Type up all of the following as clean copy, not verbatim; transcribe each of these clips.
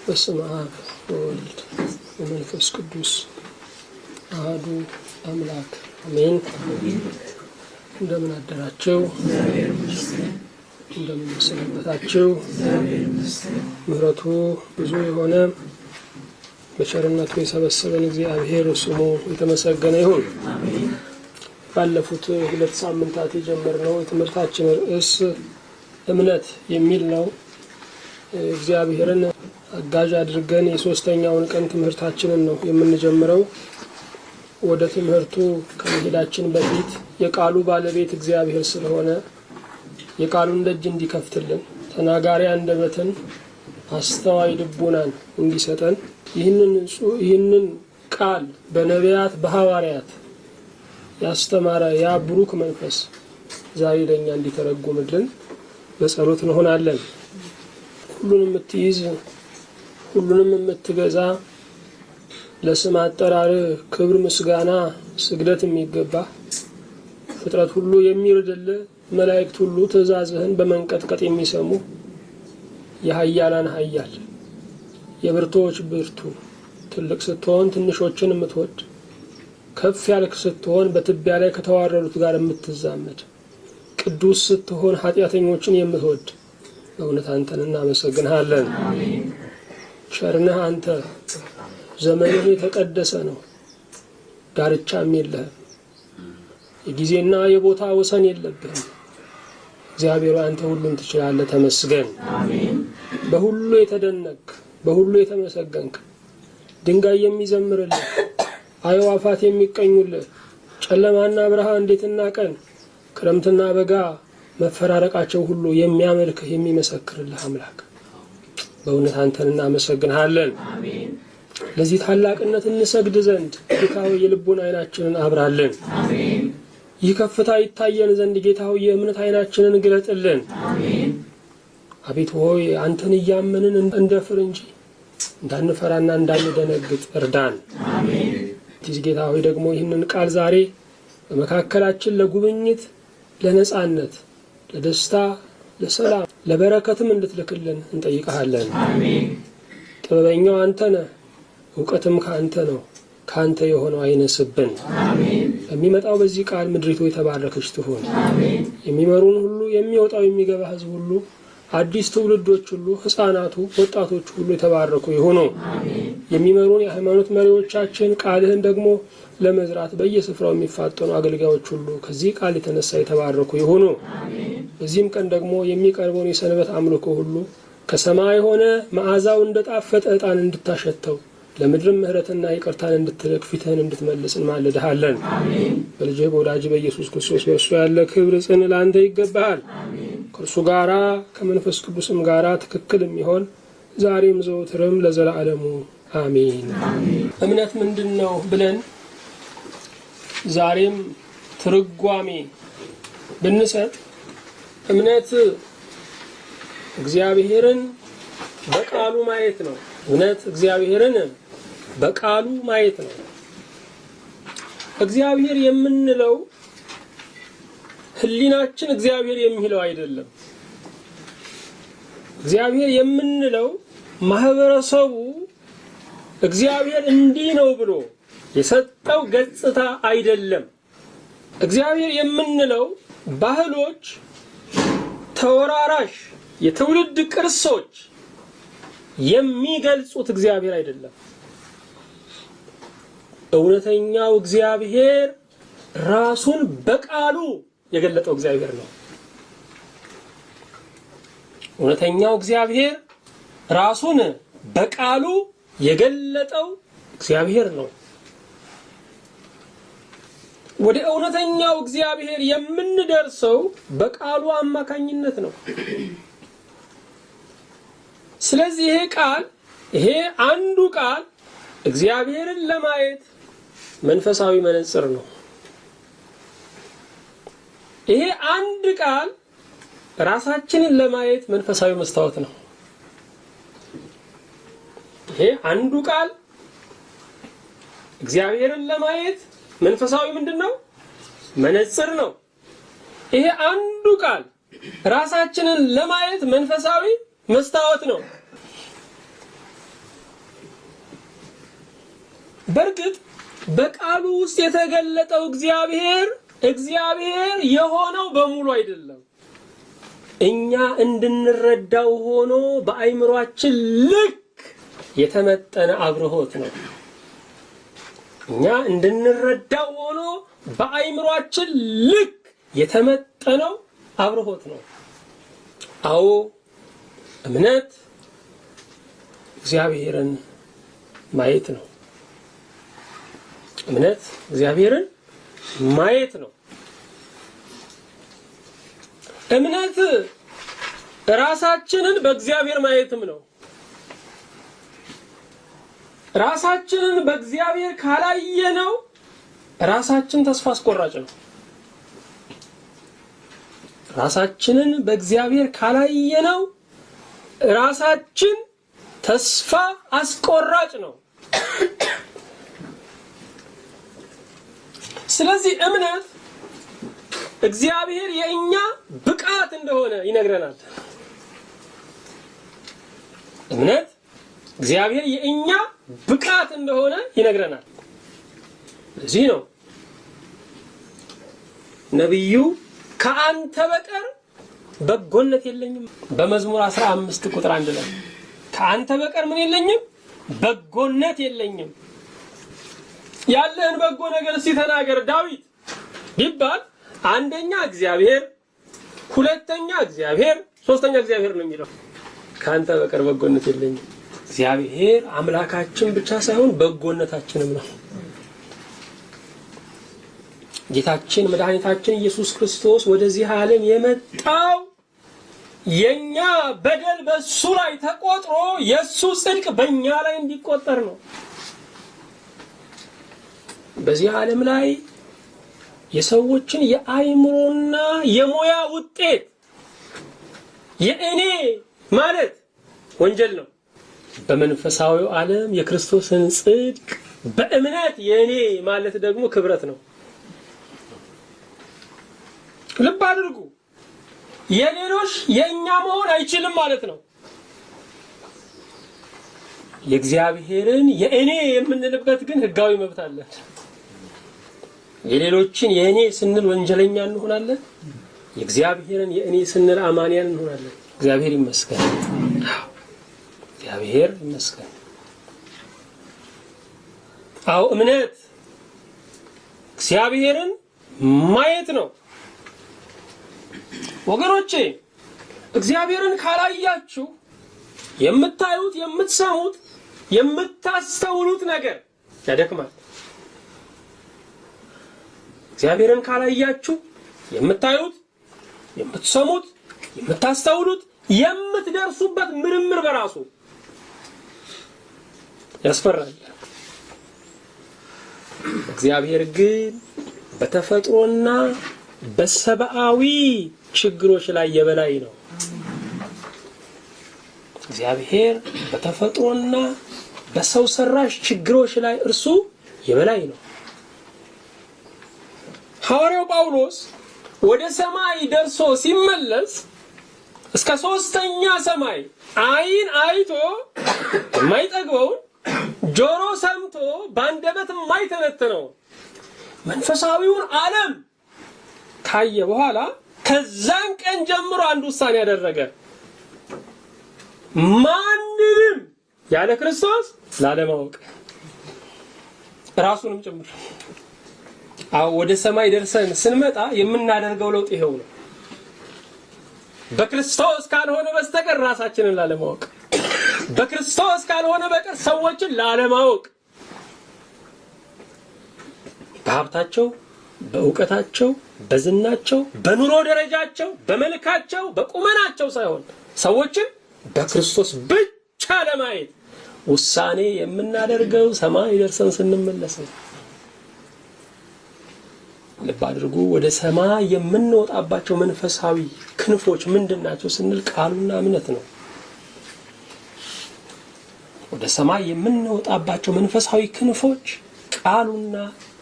በስመ አብ ወወልድ ወመንፈስ ቅዱስ አሐዱ አምላክ አሜን። እንደምን አደራችሁ? እንደምን ሰነበታችሁ? ምሕረቱ ብዙ የሆነ በቸርነቱ የሰበሰበን እግዚአብሔር ስሙ የተመሰገነ ይሁን። ባለፉት 2 ሳምንታት የጀመርነው የትምህርታችን ርዕስ እምነት የሚል ነው። እግዚአብሔርን አጋዥ አድርገን የሶስተኛውን ቀን ትምህርታችንን ነው የምንጀምረው። ወደ ትምህርቱ ከመሄዳችን በፊት የቃሉ ባለቤት እግዚአብሔር ስለሆነ የቃሉን ደጅ እንዲከፍትልን፣ ተናጋሪ አንደበትን፣ አስተዋይ ልቡናን እንዲሰጠን ይህንን ቃል በነቢያት በሐዋርያት ያስተማረ ያ ብሩክ መንፈስ ዛሬ ለኛ እንዲተረጉምልን በጸሎት እንሆናለን። ሁሉንም የምትይዝ ሁሉንም የምትገዛ ለስም አጠራር ክብር፣ ምስጋና፣ ስግደት የሚገባ ፍጥረት ሁሉ የሚርድልህ መላእክት ሁሉ ትእዛዝህን በመንቀጥቀጥ የሚሰሙ የኃያላን ኃያል የብርቶች ብርቱ ትልቅ ስትሆን ትንሾችን የምትወድ ከፍ ያልክ ስትሆን በትቢያ ላይ ከተዋረዱት ጋር የምትዛመድ ቅዱስ ስትሆን ኃጢአተኞችን የምትወድ በእውነት አንተን እናመሰግንሃለን። ቸርነህ አንተ ዘመንህ የተቀደሰ ነው፣ ዳርቻም የለህም፣ የጊዜና የቦታ ወሰን የለብህም። እግዚአብሔር አንተ ሁሉን ትችላለህ፣ ተመስገን። በሁሉ የተደነቅ በሁሉ የተመሰገንክ ድንጋይ የሚዘምርልህ አዕዋፋት የሚቀኙልህ ጨለማና ብርሃን ሌትና ቀን ክረምትና በጋ መፈራረቃቸው ሁሉ የሚያመልክህ የሚመሰክርልህ አምላክ በእውነት አንተን እናመሰግንሃለን። ለዚህ ታላቅነት እንሰግድ ዘንድ ጌታ ሆይ የልቡን ዓይናችንን አብራልን። ይህ ከፍታ ይታየን ዘንድ ጌታ ሆይ የእምነት ዓይናችንን ግለጥልን። አቤቱ ሆይ አንተን እያመንን እንደፍር እንጂ እንዳንፈራና እንዳንደነግጥ እርዳን። ጌታ ሆይ ደግሞ ይህንን ቃል ዛሬ በመካከላችን ለጉብኝት፣ ለነጻነት፣ ለደስታ፣ ለሰላም፣ ለበረከትም እንድትልክልን እንጠይቀሃለን። ጥበበኛው አንተ ነህ፣ እውቀትም ከአንተ ነው። ከአንተ የሆነው አይነስብን። በሚመጣው በዚህ ቃል ምድሪቱ የተባረከች ትሁን። የሚመሩን ሁሉ፣ የሚወጣው የሚገባ ሕዝብ ሁሉ፣ አዲስ ትውልዶች ሁሉ፣ ሕፃናቱ፣ ወጣቶች ሁሉ የተባረኩ ይሁኑ። የሚመሩን የሃይማኖት መሪዎቻችን ቃልህን ደግሞ ለመዝራት በየስፍራው የሚፋጠኑ አገልጋዮች ሁሉ ከዚህ ቃል የተነሳ የተባረኩ ይሁኑ። በዚህም ቀን ደግሞ የሚቀርበውን የሰንበት አምልኮ ሁሉ ከሰማይ ሆነ መዓዛው እንደጣፈጠ ዕጣን እንድታሸተው ለምድርም ምሕረትና ይቅርታን እንድትልክ ፊትህን እንድትመልስ እንማልድሃለን። በልጅህ በወዳጅ በኢየሱስ ክርስቶስ በእርሱ ያለ ክብር ጽን ለአንተ ይገባሃል። ከእርሱ ጋራ ከመንፈስ ቅዱስም ጋራ ትክክል የሚሆን ዛሬም ዘወትርም ለዘላለሙ አሜን። እምነት ምንድን ነው ብለን ዛሬም ትርጓሜ ብንሰጥ እምነት እግዚአብሔርን በቃሉ ማየት ነው። እምነት እግዚአብሔርን በቃሉ ማየት ነው። እግዚአብሔር የምንለው ሕሊናችን እግዚአብሔር የሚለው አይደለም። እግዚአብሔር የምንለው ማህበረሰቡ እግዚአብሔር እንዲህ ነው ብሎ የሰጠው ገጽታ አይደለም። እግዚአብሔር የምንለው ባህሎች፣ ተወራራሽ የትውልድ ቅርሶች የሚገልጹት እግዚአብሔር አይደለም። እውነተኛው እግዚአብሔር ራሱን በቃሉ የገለጠው እግዚአብሔር ነው። እውነተኛው እግዚአብሔር ራሱን በቃሉ የገለጠው እግዚአብሔር ነው። ወደ እውነተኛው እግዚአብሔር የምንደርሰው በቃሉ አማካኝነት ነው። ስለዚህ ይሄ አንዱ ቃል እግዚአብሔርን ለማየት መንፈሳዊ መነጽር ነው። ይሄ አንድ ቃል ራሳችንን ለማየት መንፈሳዊ መስታወት ነው። ይሄ አንዱ ቃል እግዚአብሔርን ለማየት መንፈሳዊ ምንድነው? መነጽር ነው። ይሄ አንዱ ቃል ራሳችንን ለማየት መንፈሳዊ መስታወት ነው። በርግጥ በቃሉ ውስጥ የተገለጠው እግዚአብሔር የሆነው በሙሉ አይደለም። እኛ እንድንረዳው ሆኖ በአይምሮአችን ልክ የተመጠነ አብርሆት ነው። እኛ እንድንረዳው ሆኖ በአይምሮአችን ልክ የተመጠነው አብርሆት ነው። አዎ እምነት እግዚአብሔርን ማየት ነው። እምነት እግዚአብሔርን ማየት ነው። እምነት ራሳችንን በእግዚአብሔር ማየትም ነው። ራሳችንን በእግዚአብሔር ካላየነው ራሳችን ተስፋ አስቆራጭ ነው። ራሳችንን በእግዚአብሔር ካላየነው ራሳችን ተስፋ አስቆራጭ ነው። ስለዚህ እምነት እግዚአብሔር የኛ ብቃት እንደሆነ ይነግረናል። እምነት እግዚአብሔር የኛ ብቃት እንደሆነ ይነግረናል። ለዚህ ነው ነብዩ ከአንተ በቀር በጎነት የለኝም በመዝሙር 15 ቁጥር 1 ላይ ከአንተ በቀር ምን የለኝም? በጎነት የለኝም። ያለህን በጎ ነገር ሲተናገር ዳዊት ቢባል አንደኛ እግዚአብሔር፣ ሁለተኛ እግዚአብሔር፣ ሶስተኛ እግዚአብሔር ነው የሚለው። ከአንተ በቀር በጎነት የለኝም። እግዚአብሔር አምላካችን ብቻ ሳይሆን በጎነታችንም ነው። ጌታችን መድኃኒታችን ኢየሱስ ክርስቶስ ወደዚህ ዓለም የመጣው የኛ በደል በሱ ላይ ተቆጥሮ የሱ ጽድቅ በእኛ ላይ እንዲቆጠር ነው። በዚህ ዓለም ላይ የሰዎችን የአይምሮና የሞያ ውጤት የእኔ ማለት ወንጀል ነው። በመንፈሳዊው ዓለም የክርስቶስን ጽድቅ በእምነት የእኔ ማለት ደግሞ ክብረት ነው። ልብ አድርጉ። የሌሎች የኛ መሆን አይችልም ማለት ነው። የእግዚአብሔርን የእኔ የምንልበት ግን ህጋዊ መብት አለን። የሌሎችን የእኔ ስንል ወንጀለኛ እንሆናለን። የእግዚአብሔርን የእኔ ስንል አማንያን እንሆናለን። እግዚአብሔር ይመስገን። እግዚአብሔር ይመስገን። አዎ እምነት እግዚአብሔርን ማየት ነው። ወገኖቼ እግዚአብሔርን ካላያችሁ የምታዩት፣ የምትሰሙት፣ የምታስተውሉት ነገር ያደክማል። እግዚአብሔርን ካላያችሁ የምታዩት፣ የምትሰሙት፣ የምታስተውሉት፣ የምትደርሱበት ምርምር በራሱ ያስፈራል። እግዚአብሔር ግን በተፈጥሮና በሰብአዊ ችግሮች ላይ የበላይ ነው። እግዚአብሔር በተፈጥሮና በሰው ሰራሽ ችግሮች ላይ እርሱ የበላይ ነው። ሐዋርያው ጳውሎስ ወደ ሰማይ ደርሶ ሲመለስ እስከ 3ኛ ሰማይ አይን አይቶ የማይጠግበውን ጆሮ ሰምቶ በአንደበት የማይተነትነው መንፈሳዊውን ዓለም ካየ በኋላ ከዛን ቀን ጀምሮ አንድ ውሳኔ ያደረገ፣ ማንንም ያለ ክርስቶስ ላለማወቅ ራሱንም ጭምር። አዎ ወደ ሰማይ ደርሰን ስንመጣ የምናደርገው ለውጥ ይሄው ነው። በክርስቶስ ካልሆነ በስተቀር ራሳችንን ላለማወቅ፣ በክርስቶስ ካልሆነ በቀር ሰዎችን ላለማወቅ፣ በሀብታቸው፣ በእውቀታቸው፣ በዝናቸው፣ በኑሮ ደረጃቸው፣ በመልካቸው፣ በቁመናቸው ሳይሆን ሰዎችን በክርስቶስ ብቻ ለማየት ውሳኔ የምናደርገው ሰማይ ደርሰን ስንመለስ ነው። ልብ አድርጉ። ወደ ሰማይ የምንወጣባቸው መንፈሳዊ ክንፎች ምንድናቸው ስንል ቃሉና እምነት ነው። ወደ ሰማይ የምንወጣባቸው መንፈሳዊ ክንፎች ቃሉና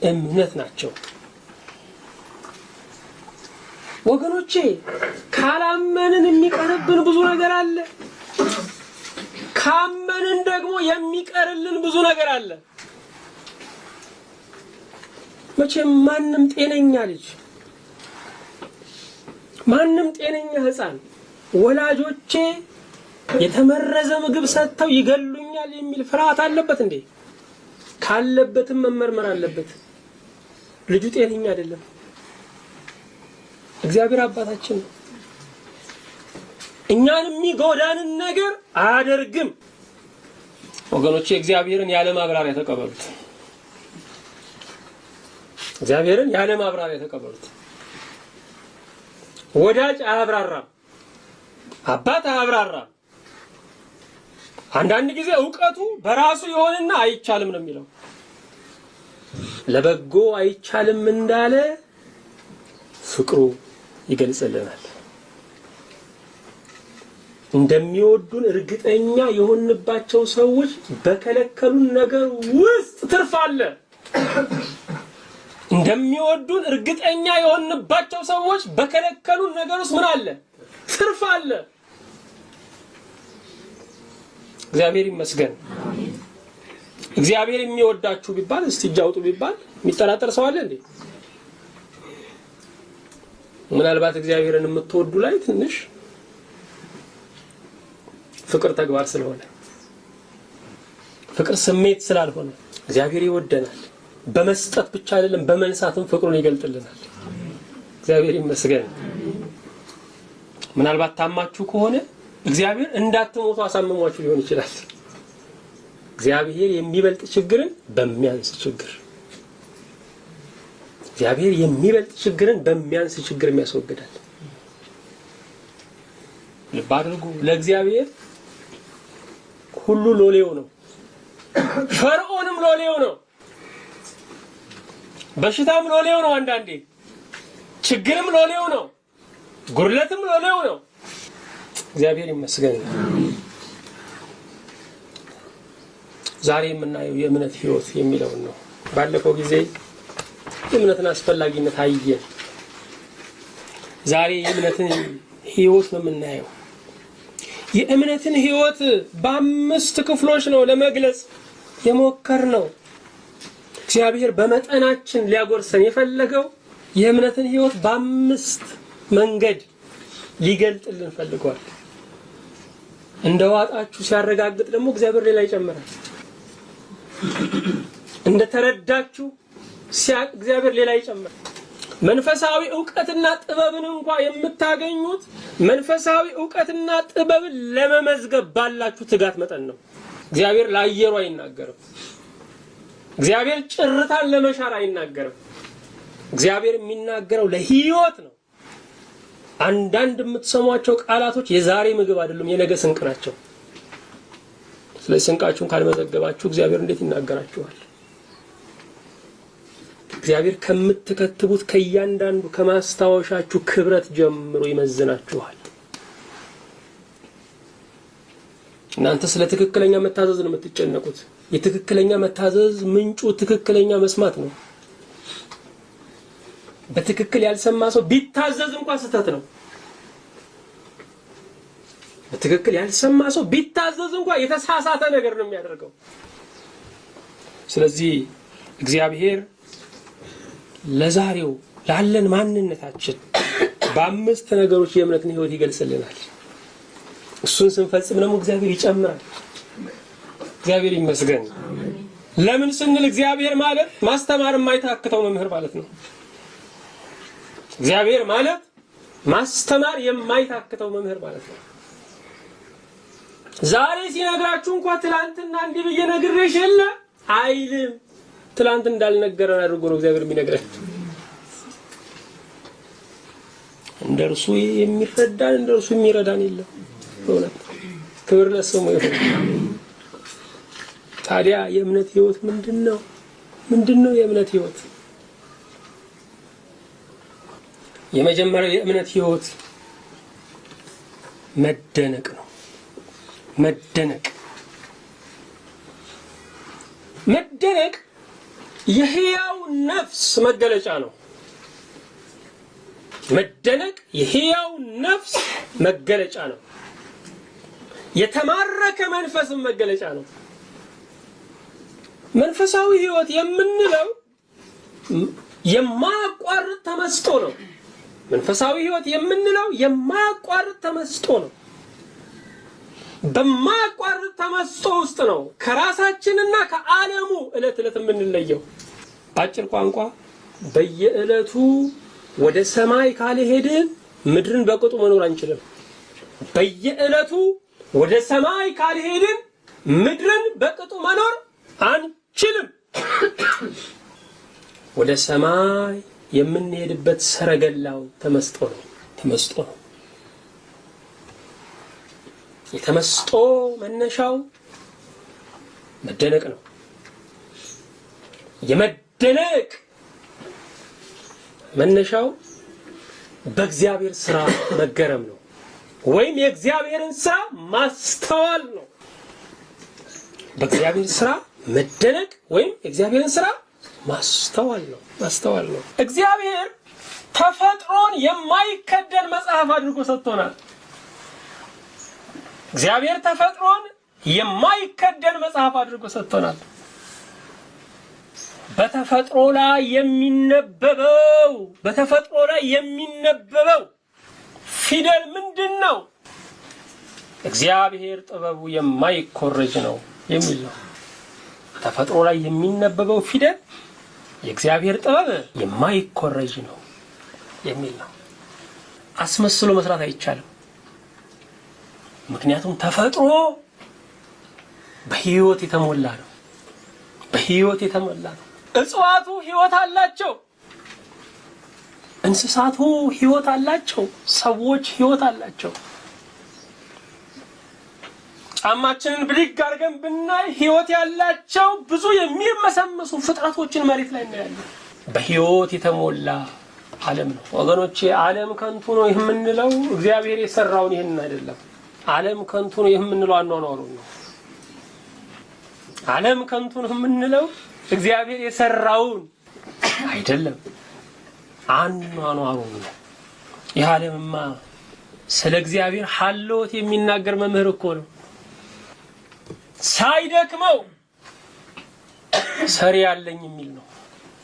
እምነት ናቸው። ወገኖቼ ካላመንን የሚቀርብን ብዙ ነገር አለ። ካመንን ደግሞ የሚቀርልን ብዙ ነገር አለ። መቼም ማንም ጤነኛ ልጅ ማንም ጤነኛ ሕፃን ወላጆቼ የተመረዘ ምግብ ሰጥተው ይገሉኛል የሚል ፍርሃት አለበት እንዴ? ካለበትም መመርመር አለበት። ልጁ ጤነኛ አይደለም። እግዚአብሔር አባታችን ነው። እኛን የሚጎዳንን ነገር አያደርግም። ወገኖቼ እግዚአብሔርን ያለ ማብራሪያ ተቀበሉት። እግዚአብሔርን ያለ ማብራሪያ ተቀበሉት። ወዳጅ አያብራራም፣ አባት አያብራራም። አንዳንድ ጊዜ ዕውቀቱ በራሱ የሆነና አይቻልም ነው የሚለው። ለበጎ አይቻልም እንዳለ ፍቅሩ ይገልጽልናል። እንደሚወዱን እርግጠኛ የሆንባቸው ሰዎች በከለከሉን ነገር ውስጥ ትርፍ አለ። እንደሚወዱን እርግጠኛ የሆንባቸው ሰዎች በከለከሉን ነገር ውስጥ ምን አለ? ትርፍ አለ። እግዚአብሔር ይመስገን። እግዚአብሔር የሚወዳችሁ ቢባል እስቲ እጅ አውጡ ቢባል የሚጠራጠር ሰው አለ እንዴ? ምናልባት እግዚአብሔርን የምትወዱ ላይ ትንሽ ፍቅር ተግባር ስለሆነ ፍቅር ስሜት ስላልሆነ እግዚአብሔር ይወደናል። በመስጠት ብቻ አይደለም በመንሳትም ፍቅሩን ይገልጥልናል። እግዚአብሔር ይመስገን። ምናልባት ታማችሁ ከሆነ እግዚአብሔር እንዳትሞቱ አሳምሟችሁ ሊሆን ይችላል። እግዚአብሔር የሚበልጥ ችግርን በሚያንስ ችግር እግዚአብሔር የሚበልጥ ችግርን በሚያንስ ችግር የሚያስወግዳል። ልብ አድርጉ። ለእግዚአብሔር ሁሉ ሎሌው ነው። ፈርዖንም ሎሌው ነው። በሽታም ሎሌው ነው። አንዳንዴ ችግርም ሎሌው ነው። ጉድለትም ሎሌው ነው። እግዚአብሔር ይመስገን። ዛሬ የምናየው የእምነት ሕይወት የሚለውን ነው። ባለፈው ጊዜ የእምነትን አስፈላጊነት አየን። ዛሬ የእምነትን ሕይወት ነው የምናየው። የእምነትን ሕይወት በ5 ክፍሎች ነው ለመግለጽ የሞከርነው። እግዚአብሔር በመጠናችን ሊያጎርሰን የፈለገው የእምነትን ሕይወት በ5 መንገድ ሊገልጥልን ፈልጓል። እንደዋጣችሁ ሲያረጋግጥ ደግሞ እግዚአብሔር ሌላ ይጨምራል። እንደተረዳችሁ ሲያቅ እግዚአብሔር ሌላ ይጨምራል። መንፈሳዊ ዕውቀትና ጥበብን እንኳን የምታገኙት መንፈሳዊ ዕውቀትና ጥበብን ለመመዝገብ ባላችሁ ትጋት መጠን ነው። እግዚአብሔር ለአየሩ አይናገርም። እግዚአብሔር ጭርታን ለመሻር አይናገርም። እግዚአብሔር የሚናገረው ለሕይወት ነው። አንዳንድ የምትሰሟቸው ቃላቶች የዛሬ ምግብ አይደሉም፣ የነገ ስንቅ ናቸው። ስለዚህ ስንቃችሁን ካልመዘገባችሁ እግዚአብሔር እንዴት ይናገራችኋል? እግዚአብሔር ከምትከትቡት ከእያንዳንዱ ከማስታወሻችሁ ክብረት ጀምሮ ይመዝናችኋል። እናንተ ስለ ትክክለኛ መታዘዝ ነው የምትጨነቁት። የትክክለኛ መታዘዝ ምንጩ ትክክለኛ መስማት ነው። በትክክል ያልሰማ ሰው ቢታዘዝ እንኳን ስህተት ነው። በትክክል ያልሰማ ሰው ቢታዘዝ እንኳን የተሳሳተ ነገር ነው የሚያደርገው። ስለዚህ እግዚአብሔር ለዛሬው ላለን ማንነታችን በ5 ነገሮች የእምነትን ሕይወት ይገልጽልናል። እሱን ስንፈጽም ደግሞ እግዚአብሔር ይጨምራል። እግዚአብሔር ይመስገን። ለምን ስንል እግዚአብሔር ማለት ማስተማር የማይታክተው መምህር ማለት ነው። እግዚአብሔር ማለት ማስተማር የማይታክተው መምህር ማለት ነው። ዛሬ ሲነግራችሁ እንኳን ትላንትና እንዲህ ብዬ ነግሬሽ የለ አይልም። ትላንት እንዳልነገረን አድርጎ ነው እግዚአብሔር የሚነግረን። እንደርሱ የሚረዳን እንደርሱ የሚረዳን የለም። በእውነት ክብር ለስሙ ይሁን። ታዲያ የእምነት ሕይወት ምንድነው? ምንድነው የእምነት ሕይወት? የመጀመሪያው የእምነት ሕይወት መደነቅ ነው። መደነቅ የሕያው ነፍስ መገለጫ ነው። መደነቅ የሕያው ነፍስ መገለጫ ነው። የተማረከ መንፈስም መገለጫ ነው። መንፈሳዊ ሕይወት የምንለው የማያቋርጥ ተመስጦ ነው። መንፈሳዊ ህይወት የምንለው የማያቋርጥ ተመስጦ ነው። በማያቋርጥ ተመስጦ ውስጥ ነው ከራሳችንና ከዓለሙ ዕለት ዕለት የምንለየው። በአጭር ቋንቋ በየዕለቱ ወደ ሰማይ ካልሄድን ምድርን በቅጡ መኖር አንችልም። በየዕለቱ ወደ ሰማይ ካልሄድን ምድርን በቅጡ መኖር አንችልም። ወደ ሰማይ የምንሄድበት ሰረገላው ተመስጦ ነው። ተመስጦ ነው። የተመስጦ መነሻው መደነቅ ነው። የመደነቅ መነሻው በእግዚአብሔር ሥራ መገረም ነው፣ ወይም የእግዚአብሔርን ሥራ ማስተዋል ነው። በእግዚአብሔር ሥራ መደነቅ ወይም የእግዚአብሔርን ሥራ ማስተዋል ነው። እግዚአብሔር ተፈጥሮን የማይከደን መጽሐፍ አድርጎ ሰጥቶናል። እግዚአብሔር ተፈጥሮን የማይከደን መጽሐፍ አድርጎ ሰጥቶናል። በተፈጥሮ ላይ የሚነበበው ፊደል ምንድነው? እግዚአብሔር ጥበቡ የማይኮረጅ ነው የሚል ነው። ተፈጥሮ ላይ የሚነበበው ፊደል የእግዚአብሔር ጥበብ የማይኮረጅ ነው የሚል ነው። አስመስሎ መስራት አይቻልም። ምክንያቱም ተፈጥሮ በህይወት የተሞላ ነው። እጽዋቱ ህይወት አላቸው። እንስሳቱ ህይወት አላቸው። ሰዎች ህይወት አላቸው። ጫማችንን ብድግ አድርገን ብናይ ህይወት ያላቸው ብዙ የሚርመሰመሱ ፍጥረቶችን መሬት ላይ እናያለን። በህይወት የተሞላ ዓለም ነው ወገኖቼ። ዓለም ከንቱ ነው የምንለው እግዚአብሔር የሰራውን ይሄን አይደለም። ዓለም ከንቱ ነው የምንለው አኗኗሩን ነው። ዓለም ከንቱ ነው የምንለው እግዚአብሔር የሰራውን አይደለም፣ አኗኗሩን ነው። ይህ ዓለምማ ስለ እግዚአብሔር ሐልዎት የሚናገር መምህር እኮ ነው። ሳይደክመው ሰሪ ያለኝ የሚል ነው።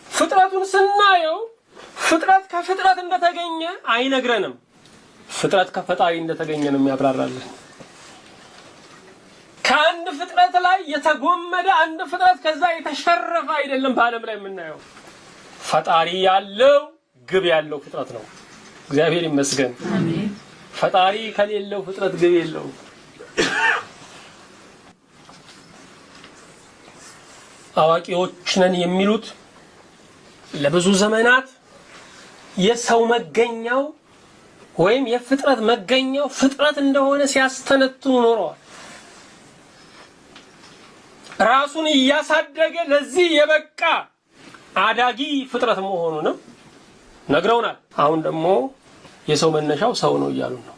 ፍጥረቱን ስናየው ፍጥረት ከፍጥረት እንደተገኘ አይነግረንም። ፍጥረት ከፈጣሪ እንደተገኘ ነው የሚያብራራልን። ከአንድ ፍጥረት ላይ የተጎመደ አንድ ፍጥረት ከዛ የተሸረፈ አይደለም። በዓለም ላይ የምናየው ፈጣሪ ያለው ግብ ያለው ፍጥረት ነው። እግዚአብሔር ይመስገን። አሜን። ፈጣሪ ከሌለው ፍጥረት ግብ የለውም። አዋቂዎች ነን የሚሉት ለብዙ ዘመናት የሰው መገኛው ወይም የፍጥረት መገኛው ፍጥረት እንደሆነ ሲያስተነትኑ ኖረዋል። ራሱን እያሳደገ ለዚህ የበቃ አዳጊ ፍጥረት መሆኑንም ነግረውናል። አሁን ደግሞ የሰው መነሻው ሰው ነው እያሉን ነው።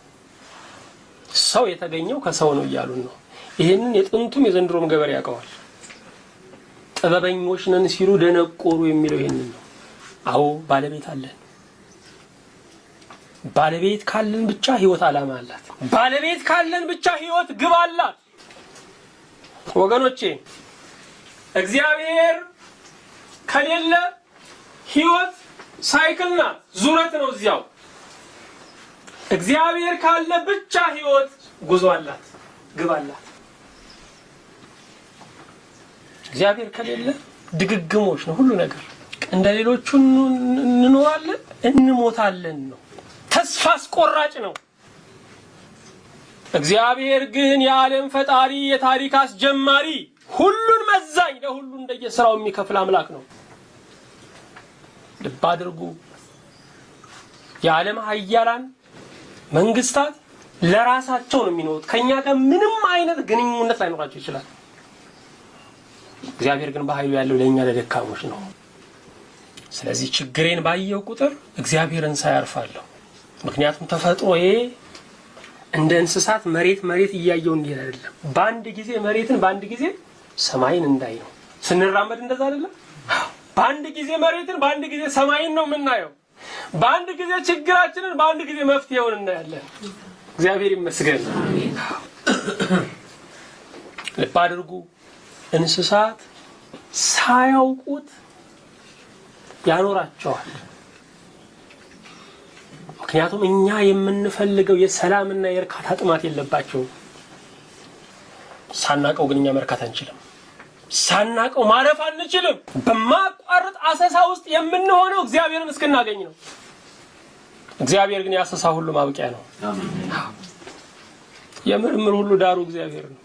ሰው የተገኘው ከሰው ነው እያሉን ነው። ይሄንን የጥንቱም የዘንድሮም ገበሬ ያውቀዋል። ጥበበኞች ነን ሲሉ ደነቆሩ የሚለው ይሄንን ነው። አዎ ባለቤት አለን። ባለቤት ካለን ብቻ ህይወት ዓላማ አላት። ባለቤት ካለን ብቻ ህይወት ግብ አላት። ወገኖቼ እግዚአብሔር ከሌለ ህይወት ሳይክል ናት፣ ዙረት ነው እዚያው። እግዚአብሔር ካለ ብቻ ህይወት ጉዞ አላት፣ ግብ አላት። እግዚአብሔር ከሌለ ድግግሞች ነው ሁሉ ነገር። እንደሌሎቹ እንኖራለን እንሞታለን ነው። ተስፋ አስቆራጭ ነው። እግዚአብሔር ግን የዓለም ፈጣሪ፣ የታሪክ አስጀማሪ፣ ሁሉን መዛኝ፣ ለሁሉ እንደየሥራው የሚከፍል አምላክ ነው። ልብ አድርጉ። የዓለም ኃያላን መንግስታት ለራሳቸው ነው የሚኖሩት። ከኛ ጋር ምንም አይነት ግንኙነት ላይኖራቸው ይችላል። እግዚአብሔር ግን በኃይሉ ያለው ለኛ ለደካሞች ነው። ስለዚህ ችግሬን ባየው ቁጥር እግዚአብሔርን ሳያርፋለሁ። ምክንያቱም ተፈጥሮዬ እንደ እንስሳት መሬት እያየው እንዲህ አይደለም። በአንድ ጊዜ መሬትን በአንድ ጊዜ ሰማይን እንዳይ ነው። ስንራመድ እንደዛ አይደለም። በአንድ ጊዜ መሬትን በአንድ ጊዜ ሰማይን ነው የምናየው። በአንድ ጊዜ ችግራችንን በአንድ ጊዜ መፍትሄውን እናያለን። እግዚአብሔር ይመስገን። ልብ አድርጉ። እንስሳት ሳያውቁት ያኖራቸዋል። ምክንያቱም እኛ የምንፈልገው የሰላምና የእርካታ ጥማት የለባቸውም። ሳናቀው ግን እኛ መርካት አንችልም። ሳናቀው ማረፍ አንችልም። በማቋረጥ አሰሳ ውስጥ የምንሆነው እግዚአብሔርን እስክናገኝ ነው። እግዚአብሔር ግን ያሰሳ ሁሉ ማብቂያ ነው። የምርምር ሁሉ ዳሩ እግዚአብሔር ነው።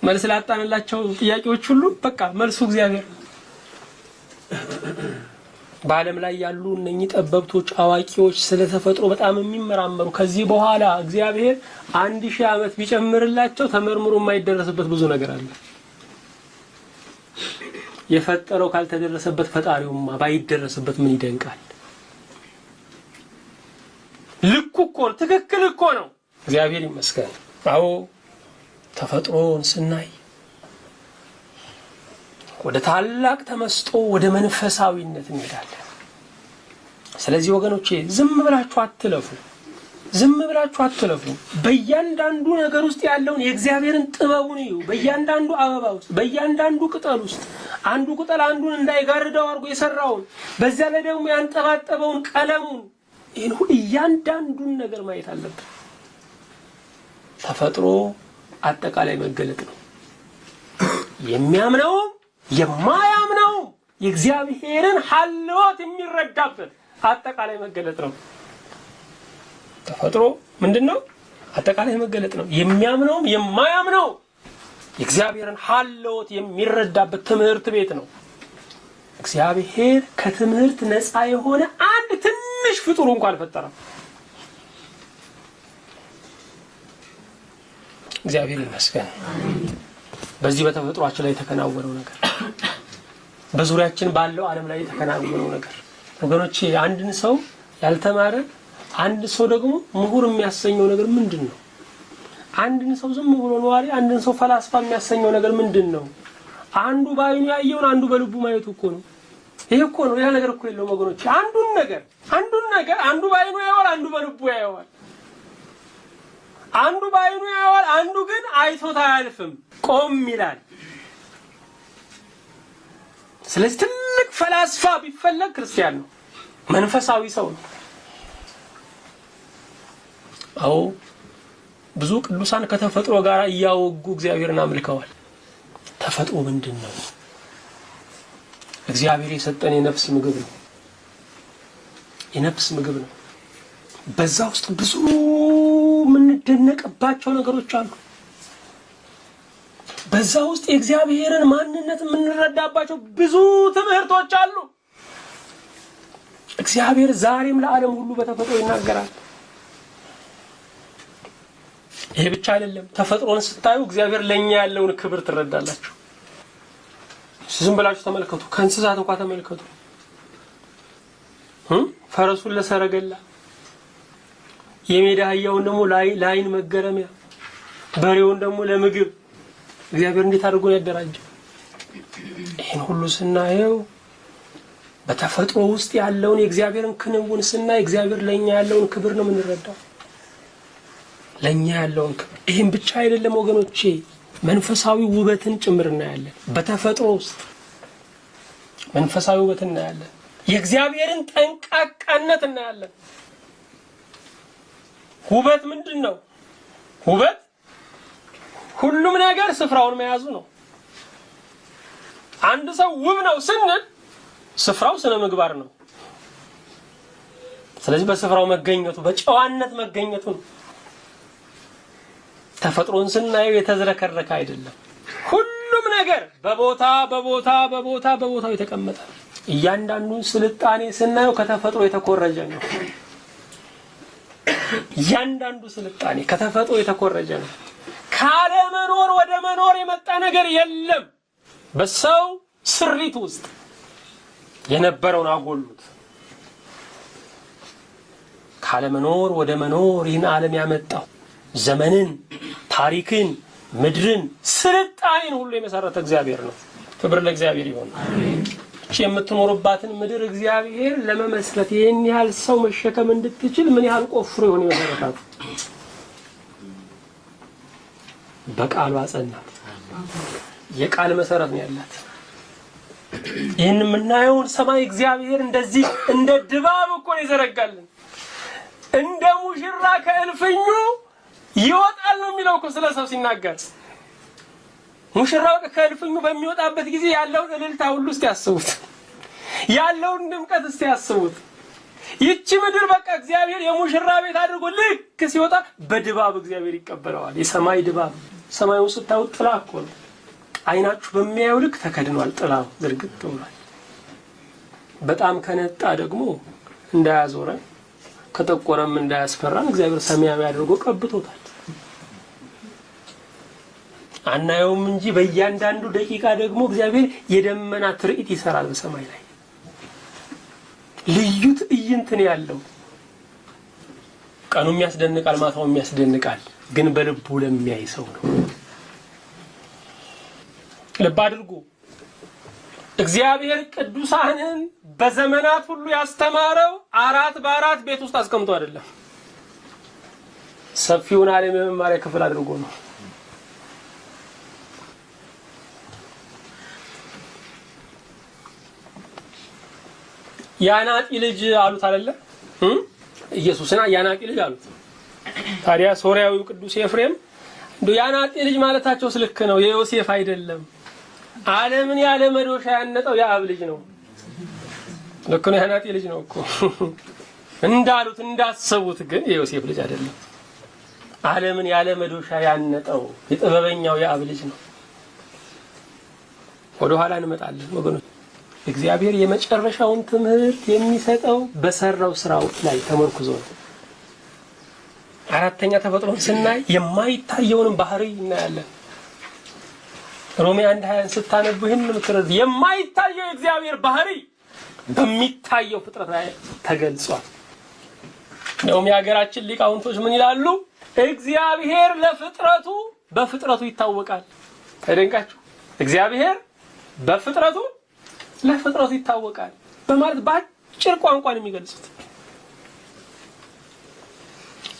መልስ ላጣንላቸው ጥያቄዎች ሁሉ በቃ መልሱ እግዚአብሔር ነው። በዓለም ላይ ያሉ እነኚህ ጠበብቶች አዋቂዎች ስለተፈጥሮ በጣም የሚመራመሩ ከዚህ በኋላ እግዚአብሔር 1000 ዓመት ቢጨምርላቸው ተመርምሮ የማይደረስበት ብዙ ነገር አለ። የፈጠረው ካልተደረሰበት ፈጣሪውማ ባይደረስበት ምን ይደንቃል? ልኩ እኮ ትክክል እኮ ነው። እግዚአብሔር ይመስገን። አዎ ተፈጥሮን ስናይ ወደ ታላቅ ተመስጦ ወደ መንፈሳዊነት እንሄዳለን። ስለዚህ ወገኖቼ ዝም ብላችሁ አትለፉ። ዝም ብላችሁ አትለፉ። በእያንዳንዱ ነገር ውስጥ ያለውን የእግዚአብሔርን ጥበቡን እዩ። በእያንዳንዱ አበባ ውስጥ፣ በእያንዳንዱ ቅጠል ውስጥ አንዱ ቅጠል አንዱን እንዳይጋርደው አድርጎ የሰራውን፣ በዚያ ላይ ደግሞ ያንጠባጠበውን ቀለሙን፣ ይህን እያንዳንዱን ነገር ማየት አለብን። ተፈጥሮ አጠቃላይ መገለጥ ነው። የሚያምነውም የማያምነውም የእግዚአብሔርን ሐልወት የሚረዳበት አጠቃላይ መገለጥ ነው። ተፈጥሮ ምንድነው? አጠቃላይ መገለጥ ነው። የሚያምነውም የማያምነው የእግዚአብሔርን ሐልወት የሚረዳበት ትምህርት ቤት ነው። እግዚአብሔር ከትምህርት ነፃ የሆነ አንድ ትንሽ ፍጡር እንኳን አልፈጠረም። እግዚአብሔር ይመስገን። በዚህ በተፈጥሯችን ላይ የተከናወነው ነገር፣ በዙሪያችን ባለው ዓለም ላይ የተከናወነው ነገር ወገኖቼ፣ አንድን ሰው ያልተማረ አንድ ሰው ደግሞ ምሁር የሚያሰኘው ነገር ምንድነው? አንድን ሰው ዝም ብሎ ነዋሪ፣ አንድን ሰው ፈላስፋ የሚያሰኘው ነገር ምንድነው? አንዱ ባይኑ ያየውን አንዱ በልቡ ማየቱ እኮ ነው። ይሄ እኮ ነው። ያ ነገር እኮ የለውም ወገኖቼ። አንዱን ነገር አንዱ ባይኑ ያየዋል፣ አንዱ በልቡ ያየዋል። አንዱ ባይኑ ያየዋል፣ አንዱ ግን አይቶት አያልፍም፣ ቆም ይላል። ስለዚህ ትልቅ ፈላስፋ ቢፈለግ ክርስቲያን ነው፣ መንፈሳዊ ሰው ነው። አዎ ብዙ ቅዱሳን ከተፈጥሮ ጋር እያወጉ እግዚአብሔርን አምልከዋል። ተፈጥሮ ምንድነው? እግዚአብሔር የሰጠን የነፍስ ምግብ ነው። የነፍስ ምግብ ነው። በዛ ውስጥ ብዙ የምንደነቅባቸው ነገሮች አሉ። በዛ ውስጥ የእግዚአብሔርን ማንነት የምንረዳባቸው ብዙ ትምህርቶች አሉ። እግዚአብሔር ዛሬም ለዓለም ሁሉ በተፈጥሮ ይናገራል። ይሄ ብቻ አይደለም። ተፈጥሮን ስታዩ እግዚአብሔር ለኛ ያለውን ክብር ትረዳላችሁ። ዝም ብላችሁ ተመልከቱ። ከእንስሳት እንኳን ተመልከቱ። ፈረሱን ለሰረገላ፣ የሜዳ አህያውን ደግሞ ለዓይን መገረሚያ፣ በሬውን ደግሞ ለምግብ እግዚአብሔር እንዴት አድርጎ ያደራጀው። ይሄን ሁሉ ስናየው በተፈጥሮ ውስጥ ያለውን የእግዚአብሔርን ክንውን ስናይ እግዚአብሔር ለኛ ያለውን ክብር ነው የምንረዳው። ለኛ ያለውን ክብር። ይሄን ብቻ አይደለም ወገኖቼ፣ መንፈሳዊ ውበትን ጭምር እናያለን። በተፈጥሮ ውስጥ መንፈሳዊ ውበት እናያለን። የእግዚአብሔርን ጠንቃቃነት እናያለን። ውበት ምንድነው? ውበት ሁሉም ነገር ስፍራውን መያዙ ነው። አንድ ሰው ውብ ነው ስንል ስፍራው ስነ ምግባር ነው። ስለዚህ በስፍራው መገኘቱ፣ በጨዋነት መገኘቱ ነው። ተፈጥሮን ስናየው የተዝረከረከ አይደለም። ሁሉም ነገር በቦታው የተቀመጠ። እያንዳንዱ ስልጣኔ ስናየው ከተፈጥሮ የተኮረጀ ነው። እያንዳንዱ ስልጣኔ ከተፈጥሮ የተኮረጀ ነው። ካለ መኖር ወደ መኖር የመጣ ነገር የለም። በሰው ስሪት ውስጥ የነበረውን አጎሉት። ካለ መኖር ወደ መኖር ይህን ዓለም ያመጣው ዘመንን፣ ታሪክን፣ ምድርን፣ ስልጣኔን ሁሉ የመሰረተ እግዚአብሔር ነው። ክብር ለእግዚአብሔር ይሁን። እቺ የምትኖርባትን ምድር እግዚአብሔር ለመመስረት ይሄን ያህል ሰው መሸከም እንድትችል ምን ያህል ቆፍሮ ይሆን የመሰረታት? በቃሉ አጸናት። የቃል መሰረት ነው ያላት። ይህን የምናየውን ሰማይ እግዚአብሔር እንደዚህ እንደ ድባብ እኮ ይዘረጋልን። እንደ ሙሽራ ከእልፍኙ ይወጣል ነው የሚለው እኮ ስለ ሰው ሲናገር። ሙሽራው ከእልፍኙ በሚወጣበት ጊዜ ያለውን እልልታ ሁሉ እስቲ ያስቡት፣ ያለውን ድምቀት እስቲ ያስቡት። ይቺ ምድር በቃ እግዚአብሔር የሙሽራ ቤት አድርጎ ልክ ሲወጣ በድባብ እግዚአብሔር ይቀበለዋል። የሰማይ ድባብ። ሰማዩን ስታዩት ጥላ እኮ ነው። አይናችሁ በሚያየው ልክ ተከድኗል። ጥላው ዝርግት ብሏል። በጣም ከነጣ ደግሞ እንዳያዞረን ከጠቆረም እንዳያስፈራን እግዚአብሔር ሰማያዊ አድርጎ ቀብቶታል። አናየውም እንጂ በእያንዳንዱ ደቂቃ ደግሞ እግዚአብሔር የደመና ትርኢት ይሰራል በሰማይ ላይ። ልዩ ትዕይንት ነው ያለው። ቀኑም ያስደንቃል፣ ማታውም ያስደንቃል። ግን በልቡ ለሚያይ ሰው ነው። ልብ አድርጉ። እግዚአብሔር ቅዱሳንን በዘመናት ሁሉ ያስተማረው 4 በ4 ቤት ውስጥ አስቀምጦ አይደለም። ሰፊውን ዓለም የመማሪያ ክፍል አድርጎ ነው። ያናቂ ልጅ አሉት አይደለ? ኢየሱስና ያናቂ ልጅ አሉት። ታዲያ ሶርያዊው ቅዱስ ኤፍሬም እንዶ ያናቂ ልጅ ማለታቸው ስልክ ነው፣ የዮሴፍ አይደለም። ዓለምን ያለ መዶሻ ያነጠው የአብ ልጅ ነው። ልክ ነው፣ ያናቂ ልጅ ነው እኮ እንዳሉት እንዳሰቡት፣ ግን የዮሴፍ ልጅ አይደለም። ዓለምን ያለ መዶሻ ያነጠው የጥበበኛው የአብ ልጅ ነው። ወደ ኋላ እንመጣለን ወገኖች። እግዚአብሔር የመጨረሻውን ትምህርት የሚሰጠው በሰራው ስራው ላይ ተመርኩዞ ነው። አራተኛ ተፈጥሮን ስናይ የማይታየውን ባህሪ እናያለን። ሮሜ 1:20 ስታነቡ ይህን ምትረዱ የማይታየው የእግዚአብሔር ባህሪ በሚታየው ፍጥረት ላይ ተገልጿል። ነው የሀገራችን ሊቃውንቶች ምን ይላሉ? እግዚአብሔር ለፍጥረቱ በፍጥረቱ ይታወቃል። ተደንቃችሁ እግዚአብሔር በፍጥረቱ ለፍጥረቱ ይታወቃል በማለት በአጭር ቋንቋ ነው የሚገልጹት።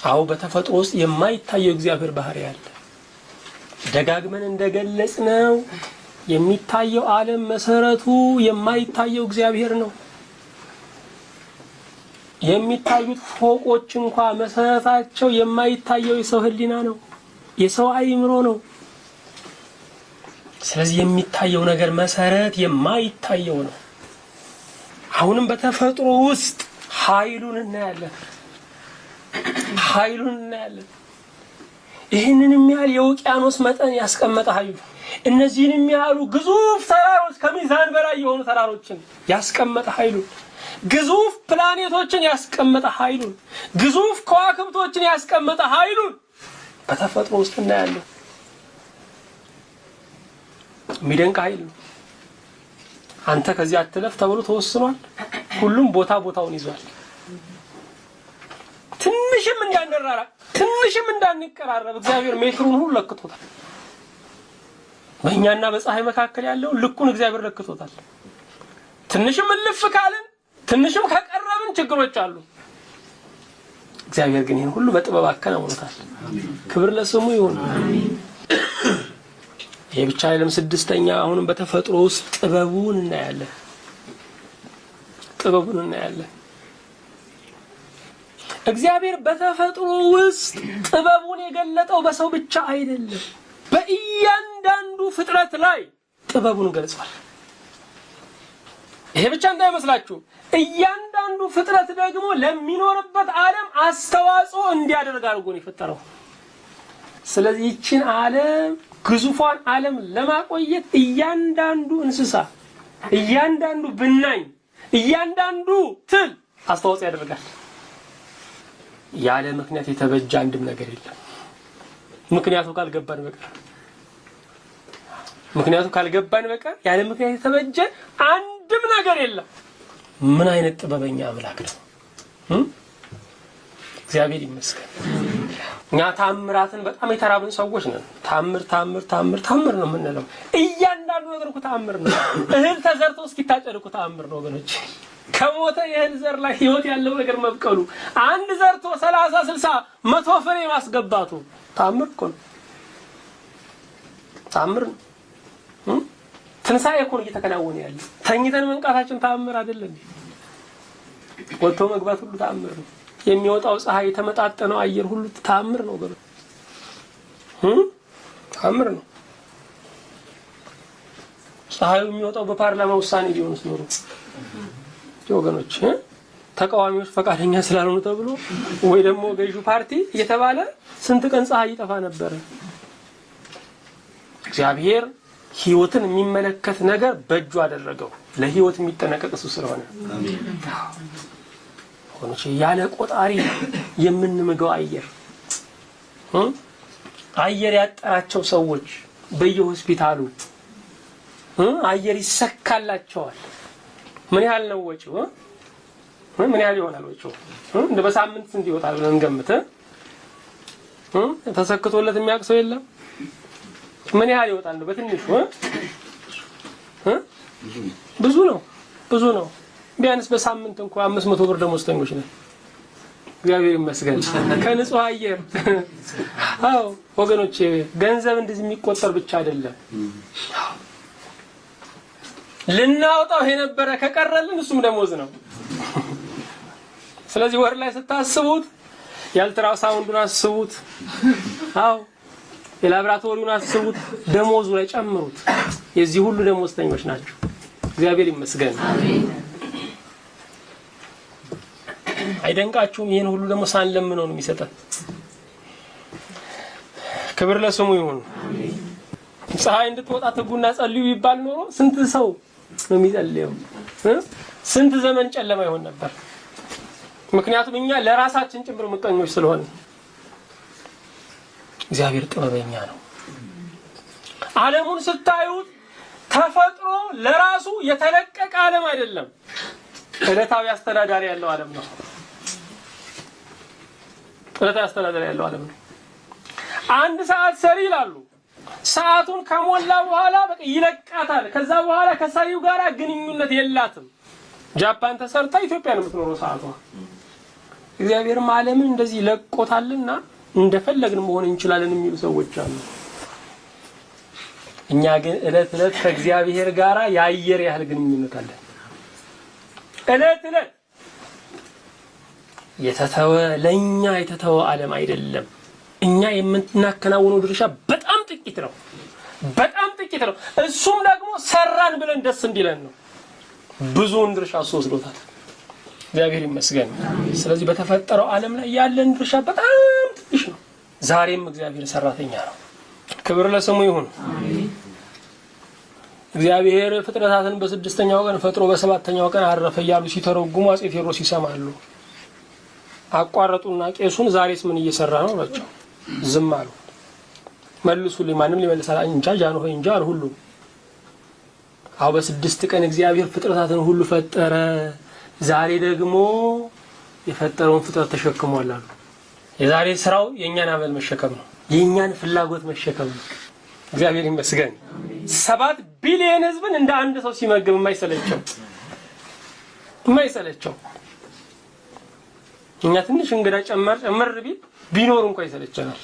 አው በተፈጥሮ ውስጥ የማይታየው እግዚአብሔር ባህሪ አለ። ደጋግመን እንደገለጽነው የሚታየው ዓለም መሰረቱ የማይታየው እግዚአብሔር ነው። የሚታዩት ፎቆች እንኳን መሰረታቸው የማይታየው የሰው ሕሊና ነው፣ የሰው አእምሮ ነው። ስለዚህ የሚታየው ነገር መሰረት የማይታየው ነው። አሁንም በተፈጥሮ ውስጥ ኃይሉን እናያለን። ይህንን የሚያህል የውቅያኖስ መጠን ያስቀመጠ ኃይሉ፣ እነዚህን የሚያህሉ ግዙፍ ተራሮች ከሚዛን በላይ የሆኑ ተራሮችን ያስቀመጠ ኃይሉ፣ ግዙፍ ፕላኔቶችን ያስቀመጠ ኃይሉን፣ ግዙፍ ከዋክብቶችን ያስቀመጠ ኃይሉን በተፈጥሮ ውስጥ እናያለን። የሚደንቅ ኃይል ነው። አንተ ከዚህ አትለፍ ተብሎ ተወስኗል። ሁሉም ቦታውን ይዟል። ትንሽም እንዳንራራ ትንሽም እንዳንቀራረብ እግዚአብሔር ሜትሩን ሁሉ ለክቶታል። በእኛና በፀሐይ መካከል ያለው ልኩን እግዚአብሔር ለክቶታል። ትንሽም እልፍ ካልን ትንሽም ከቀረብን ችግሮች አሉ። እግዚአብሔር ግን ይሄን ሁሉ በጥበብ አከናውኖታል። ክብር ለስሙ ይሁን። ይሄ ብቻ አይደለም። 6ኛ አሁንም በተፈጥሮ ውስጥ ጥበቡን እናያለን። እግዚአብሔር በተፈጥሮ ውስጥ ጥበቡን የገለጠው በሰው ብቻ አይደለም፣ በእያንዳንዱ ፍጥረት ላይ ጥበቡን ገልጿል። ይሄ ብቻ እንዳይመስላችሁ፣ እያንዳንዱ ፍጥረት ደግሞ ለሚኖርበት ዓለም አስተዋጽኦ እንዲያደርግ አድርጎ ነው የፈጠረው። ስለዚህ ይህችን ዓለም ግዙፏን ዓለም ለማቆየት እያንዳንዱ እንስሳ፣ እያንዳንዱ ብናኝ፣ እያንዳንዱ ትል አስተዋጽኦ ያደርጋል። ያለ ምክንያት የተበጀ አንድም ነገር የለም። ምክንያቱ ካልገባን በቀር ያለ ምክንያት የተበጀ አንድም ነገር የለም። ምን አይነት ጥበበኛ አምላክ ነው! እግዚአብሔር ይመስገን። እኛ ታምራትን በጣም የተራብን ሰዎች ነን። ታምር ነው የምንለው። እያንዳንዱ ነገር እኮ ታምር ነው። እህል ተዘርቶ እስኪታጨድ እኮ ታምር ነው ወገኖች። ከሞተ የእህል ዘር ላይ ህይወት ያለው ነገር መብቀሉ፣ አንድ ዘርቶ 30፣ 60፣ 100 ፍሬ ማስገባቱ ታምር እኮ ነው። ትንሣኤ እኮ እየተከናወነ ያለ። ተኝተን መንቃታችን ተአምር አይደለም? ወጥቶ መግባት ሁሉ ተአምር ነው። የሚወጣው ፀሐይ፣ የተመጣጠነው አየር ሁሉ ተአምር ነው። ተአምር ነው። ፀሐዩ የሚወጣው በፓርላማ ውሳኔ ቢሆንስ ኖሮ ወገኖች ተቃዋሚዎች ፈቃደኛ ስላልሆኑ ተብሎ ወይ ደግሞ ገዢው ፓርቲ እየተባለ ስንት ቀን ፀሐይ ይጠፋ ነበር። እግዚአብሔር ህይወትን የሚመለከት ነገር በእጁ አደረገው። ለህይወት የሚጠነቀቅ እሱ ስለሆነ ወገኖች ያለ ቆጣሪ የምንምገው አየር ያጠራቸው ሰዎች በየሆስፒታሉ አየር ይሰካላቸዋል። ምን ያህል ነው ወጪው? ምን ያህል ይሆናል ወጪው? እንደ በሳምንት ስንት ይወጣል ብለን እንገምት። ተሰክቶለት የሚያውቅ ሰው የለም። ምን ያህል ይወጣል ነው በትንሹ? ብዙ ነው። ቢያንስ በሳምንት እንኳን 500 ብር ደሞዝተኞች ነን። እግዚአብሔር ይመስገን ከንጹህ አየር። አዎ ወገኖቼ ገንዘብ እንደዚህ የሚቆጠር ብቻ አይደለም። ልናውጣው የነበረ ከቀረልን እሱም ደሞዝ ነው። ስለዚህ ወር ላይ ስታስቡት የአልትራሳውንዱን አስቡት፣ አዎ የላብራቶሪውን አስቡት፣ ደሞዙ ላይ ጨምሩት። የዚህ ሁሉ ደሞዝተኞች ናቸው። እግዚአብሔር ይመስገን። አሜን። አይደንቃችሁም? ይሄን ሁሉ ደግሞ ሳንለምነው ነው የሚሰጠን። ክብር ለስሙ ይሁን። አሜን። ፀሐይ እንድትወጣ ትጉና ጸልዩ ይባል ኖሮ ስንት ሰው ነው የሚጸልየው? ስንት ዘመን ጨለማ ይሆን ነበር። ምክንያቱም እኛ ለራሳችን ጭምር ምቀኞች ስለሆነ። እግዚአብሔር ጥበበኛ ነው። ዓለሙን ስታዩት ተፈጥሮ ለራሱ የተለቀቀ ዓለም አይደለም። ዕለታዊ አስተዳዳሪ ያለው ዓለም ነው። ዕለታዊ አስተዳዳሪ ያለው ዓለም ነው። አንድ ሰዓት ሰሪ ይላሉ። ሰዓቱን ከሞላ በኋላ በቃ ይለቃታል። ከዛ በኋላ ከሰሪው ጋር ግንኙነት የላትም። ጃፓን ተሰርታ ኢትዮጵያ ነው የምትኖረው ሰዓቷ። እግዚአብሔርም ዓለምን እንደዚህ ለቆታልና እንደፈለግን መሆን እንችላለን የሚሉ ሰዎች አሉ። እኛ ግን ዕለት ዕለት ከእግዚአብሔር ጋር የአየር ያህል ግንኙነት አለን። ዕለት ዕለት ለኛ የተተወ ዓለም አይደለም። እኛ የምናከናውነው ድርሻ በጣም ጥቂት ነው። እሱም ደግሞ ሰራን ብለን ደስ እንዲለን ነው። ብዙውን ድርሻ እሱ ወስዶታል። እግዚአብሔር ይመስገን። ስለዚህ በተፈጠረው ዓለም ላይ ያለን ድርሻ በጣም ትንሽ ነው። ዛሬም እግዚአብሔር ሰራተኛ ነው። ክብር ለስሙ ይሁን። አሜን። እግዚአብሔር ፍጥረታትን በ6ኛው ቀን ፈጥሮ በ7ኛው ቀን አረፈ እያሉ ሲተረጉሙ አጼ ቴዎድሮስ ይሰማሉ። አቋረጡና ቄሱን ዛሬስ ምን እየሰራ ነው አላቸው። ዝም አሉ። መልሱልኝ፣ ማንም ሊመልሳል እንጃ ጃንሆይ እንጃ አሉ ሁሉ። አው በ6 ቀን እግዚአብሔር ፍጥረታትን ሁሉ ፈጠረ። ዛሬ ደግሞ የፈጠረውን ፍጥረት ተሸክሟል አሉ። የዛሬ ስራው የኛን አመል መሸከም ነው፣ የኛን ፍላጎት መሸከም ነው። እግዚአብሔር ይመስገን። 7 ቢሊዮን ህዝብን እንደ አንድ ሰው ሲመግብ የማይሰለቸው እኛ ትንሽ እንግዳ ጨመር ቢኖር እንኳን ይሰለቸናል።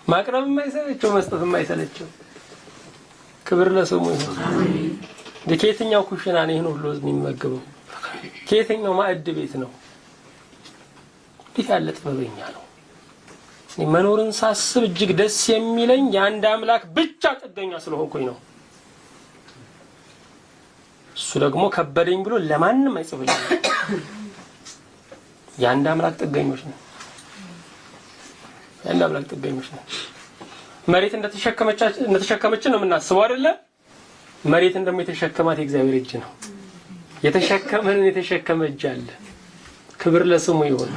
ማቅረብ የማይሰለቸው መስጠት የማይሰለቸው። ክብር ለስሙ ይሁን። አሜን። ከየትኛው ኩሽና ነው ይሄን ሁሉ ህዝብ የሚመገበው? ከየትኛው ማዕድ ቤት ነው? እንዴት ያለ ጥበበኛ ነው! መኖርን ሳስብ እጅግ ደስ የሚለኝ የአንድ አምላክ ብቻ ጥገኛ ስለሆንኩኝ ነው። እሱ ደግሞ ከበደኝ ብሎ ለማንም አይጽፍልኝ። የአንድ አምላክ ጥገኞች ነው። መሬት እንደተሸከመች ነው የምናስበው አይደለ? መሬት እንደተሸከማት የእግዚአብሔር እጅ ነው። የተሸከመንን የተሸከመ እጅ አለ። ክብር ለስሙ ይሁን።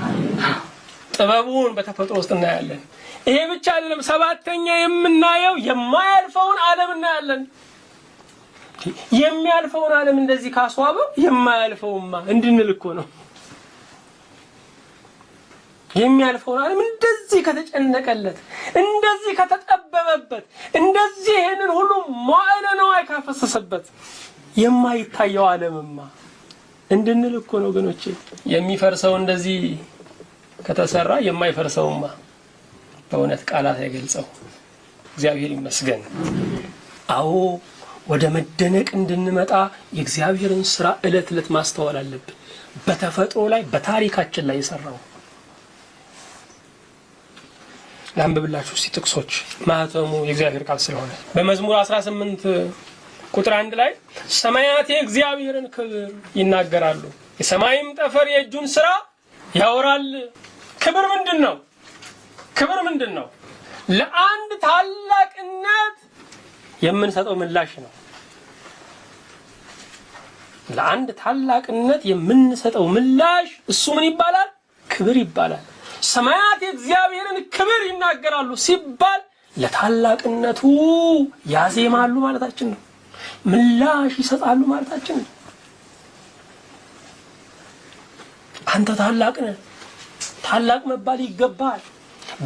ጥበቡን በተፈጥሮ ውስጥ እናያለን። ይሄ ብቻ አይደለም። 7ኛ የምናየው የማያልፈውን ዓለም እናያለን። የሚያልፈውን ዓለም እንደዚህ ካስዋበው የማያልፈውማ እንድንል እኮ ነው። የሚያልፈውን ዓለም እንደዚህ ከተጨነቀለት፣ እንደዚህ ከተጠበበበት፣ እንደዚህ ይሄንን ሁሉ ማዕለ ነዋይ ካፈሰሰበት የማይታየው ዓለምማ እንድንል እኮ ነው ወገኖቼ። የሚፈርሰው እንደዚህ ከተሰራ የማይፈርሰውማ በእውነት ቃላት አይገልጸው። እግዚአብሔር ይመስገን። አዎ ወደ መደነቅ እንድንመጣ የእግዚአብሔርን ስራ ዕለት ዕለት ማስተዋል አለብን። በተፈጥሮ ላይ በታሪካችን ላይ የሰራው ላንብብላችሁ እስቲ ጥቅሶች፣ ማህተሙ የእግዚአብሔር ቃል ስለሆነ በመዝሙር 18 ቁጥር 1 ላይ ሰማያት የእግዚአብሔርን ክብር ይናገራሉ፣ የሰማይም ጠፈር የእጁን ስራ ያወራል። ክብር ምንድነው? ክብር ምንድነው? ለአንድ ታላቅነት የምንሰጠው ምላሽ ነው። ለአንድ ታላቅነት የምንሰጠው ምላሽ እሱ ምን ይባላል? ክብር ይባላል። ሰማያት የእግዚአብሔርን ክብር ይናገራሉ ሲባል ለታላቅነቱ ያዜማሉ ማለታችን ነው። ምላሽ ይሰጣሉ ማለታችን ነው። አንተ ታላቅ ነህ፣ ታላቅ መባል ይገባል።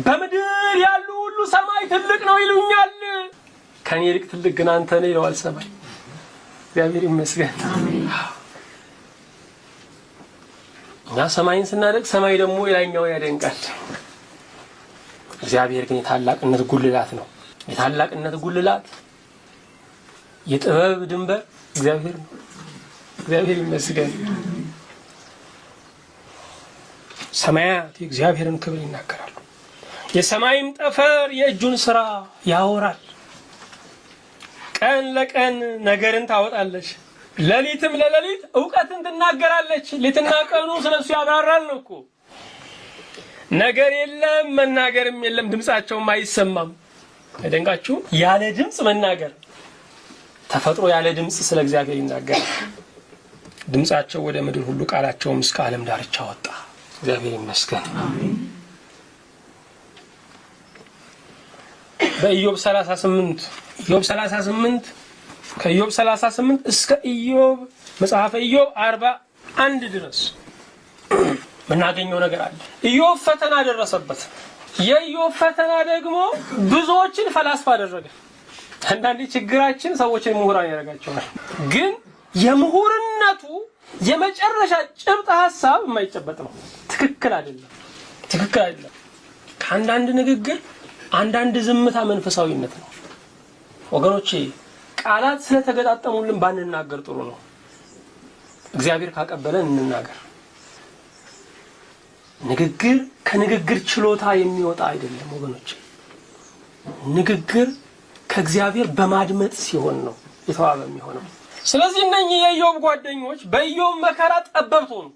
በምድር ያሉ ሁሉ ሰማይ ትልቅ ነው ይሉኛል፣ ከኔ ይልቅ ትልቅ ግን አንተ ነህ ይለዋል ሰማይ። እግዚአብሔር ይመስገን። እኛ ሰማይን ስናደንቅ ሰማይ ደግሞ የላይኛው ያደንቃል። እግዚአብሔር ግን የታላቅነት ጉልላት ነው። የታላቅነት ጉልላት፣ የጥበብ ድንበር እግዚአብሔር ነው። እግዚአብሔር ይመስገን። ሰማያት የእግዚአብሔርን ክብር ይናገራሉ፣ የሰማይም ጠፈር የእጁን ስራ ያወራል። ቀን ለቀን ነገርን ታወጣለች፣ ሌሊትም ለሌሊት ዕውቀትን ትናገራለች። ሌትና ቀኑ ስለሱ ያብራራል ነው እኮ። ነገር የለም መናገርም የለም፣ ድምጻቸውም አይሰማም። አይደንቃችሁ? ያለ ድምጽ መናገር። ተፈጥሮ ያለ ድምጽ ስለ እግዚአብሔር ይናገራል። ድምጻቸው ወደ ምድር ሁሉ፣ ቃላቸውም እስከ ዓለም ዳርቻ ወጣ። እግዚአብሔር ይመስገን። አሜን። በኢዮብ 38 ኢዮብ 38 ከኢዮብ 38 እስከ ኢዮብ መጽሐፈ ኢዮብ 41 ድረስ ምናገኘው ነገር አለ። ኢዮብ ፈተና ደረሰበት። የኢዮብ ፈተና ደግሞ ብዙዎችን ፈላስፋ አደረገ። አንዳንዴ ችግራችን ሰዎችን ምሁራን ያደርጋቸዋል። ግን የምሁርነቱ የመጨረሻ ጭብጥ ሐሳብ የማይጨበጥ ነው። ትክክል አይደለም። ትክክል አይደለም። ከአንዳንድ ንግግር አንዳንድ ዝምታ መንፈሳዊነት ነው። ወገኖቼ ቃላት ስለተገጣጠሙልን ባንናገር ጥሩ ነው። እግዚአብሔር ካቀበለን እንናገር። ንግግር ከንግግር ችሎታ የሚወጣ አይደለም ወገኖቼ። ንግግር ከእግዚአብሔር በማድመጥ ሲሆን ነው የተዋበ የሚሆነው። ስለዚህ እነኚህ የኢዮብ ጓደኞች በኢዮብ መከራ ጠበብት ሆኑ፣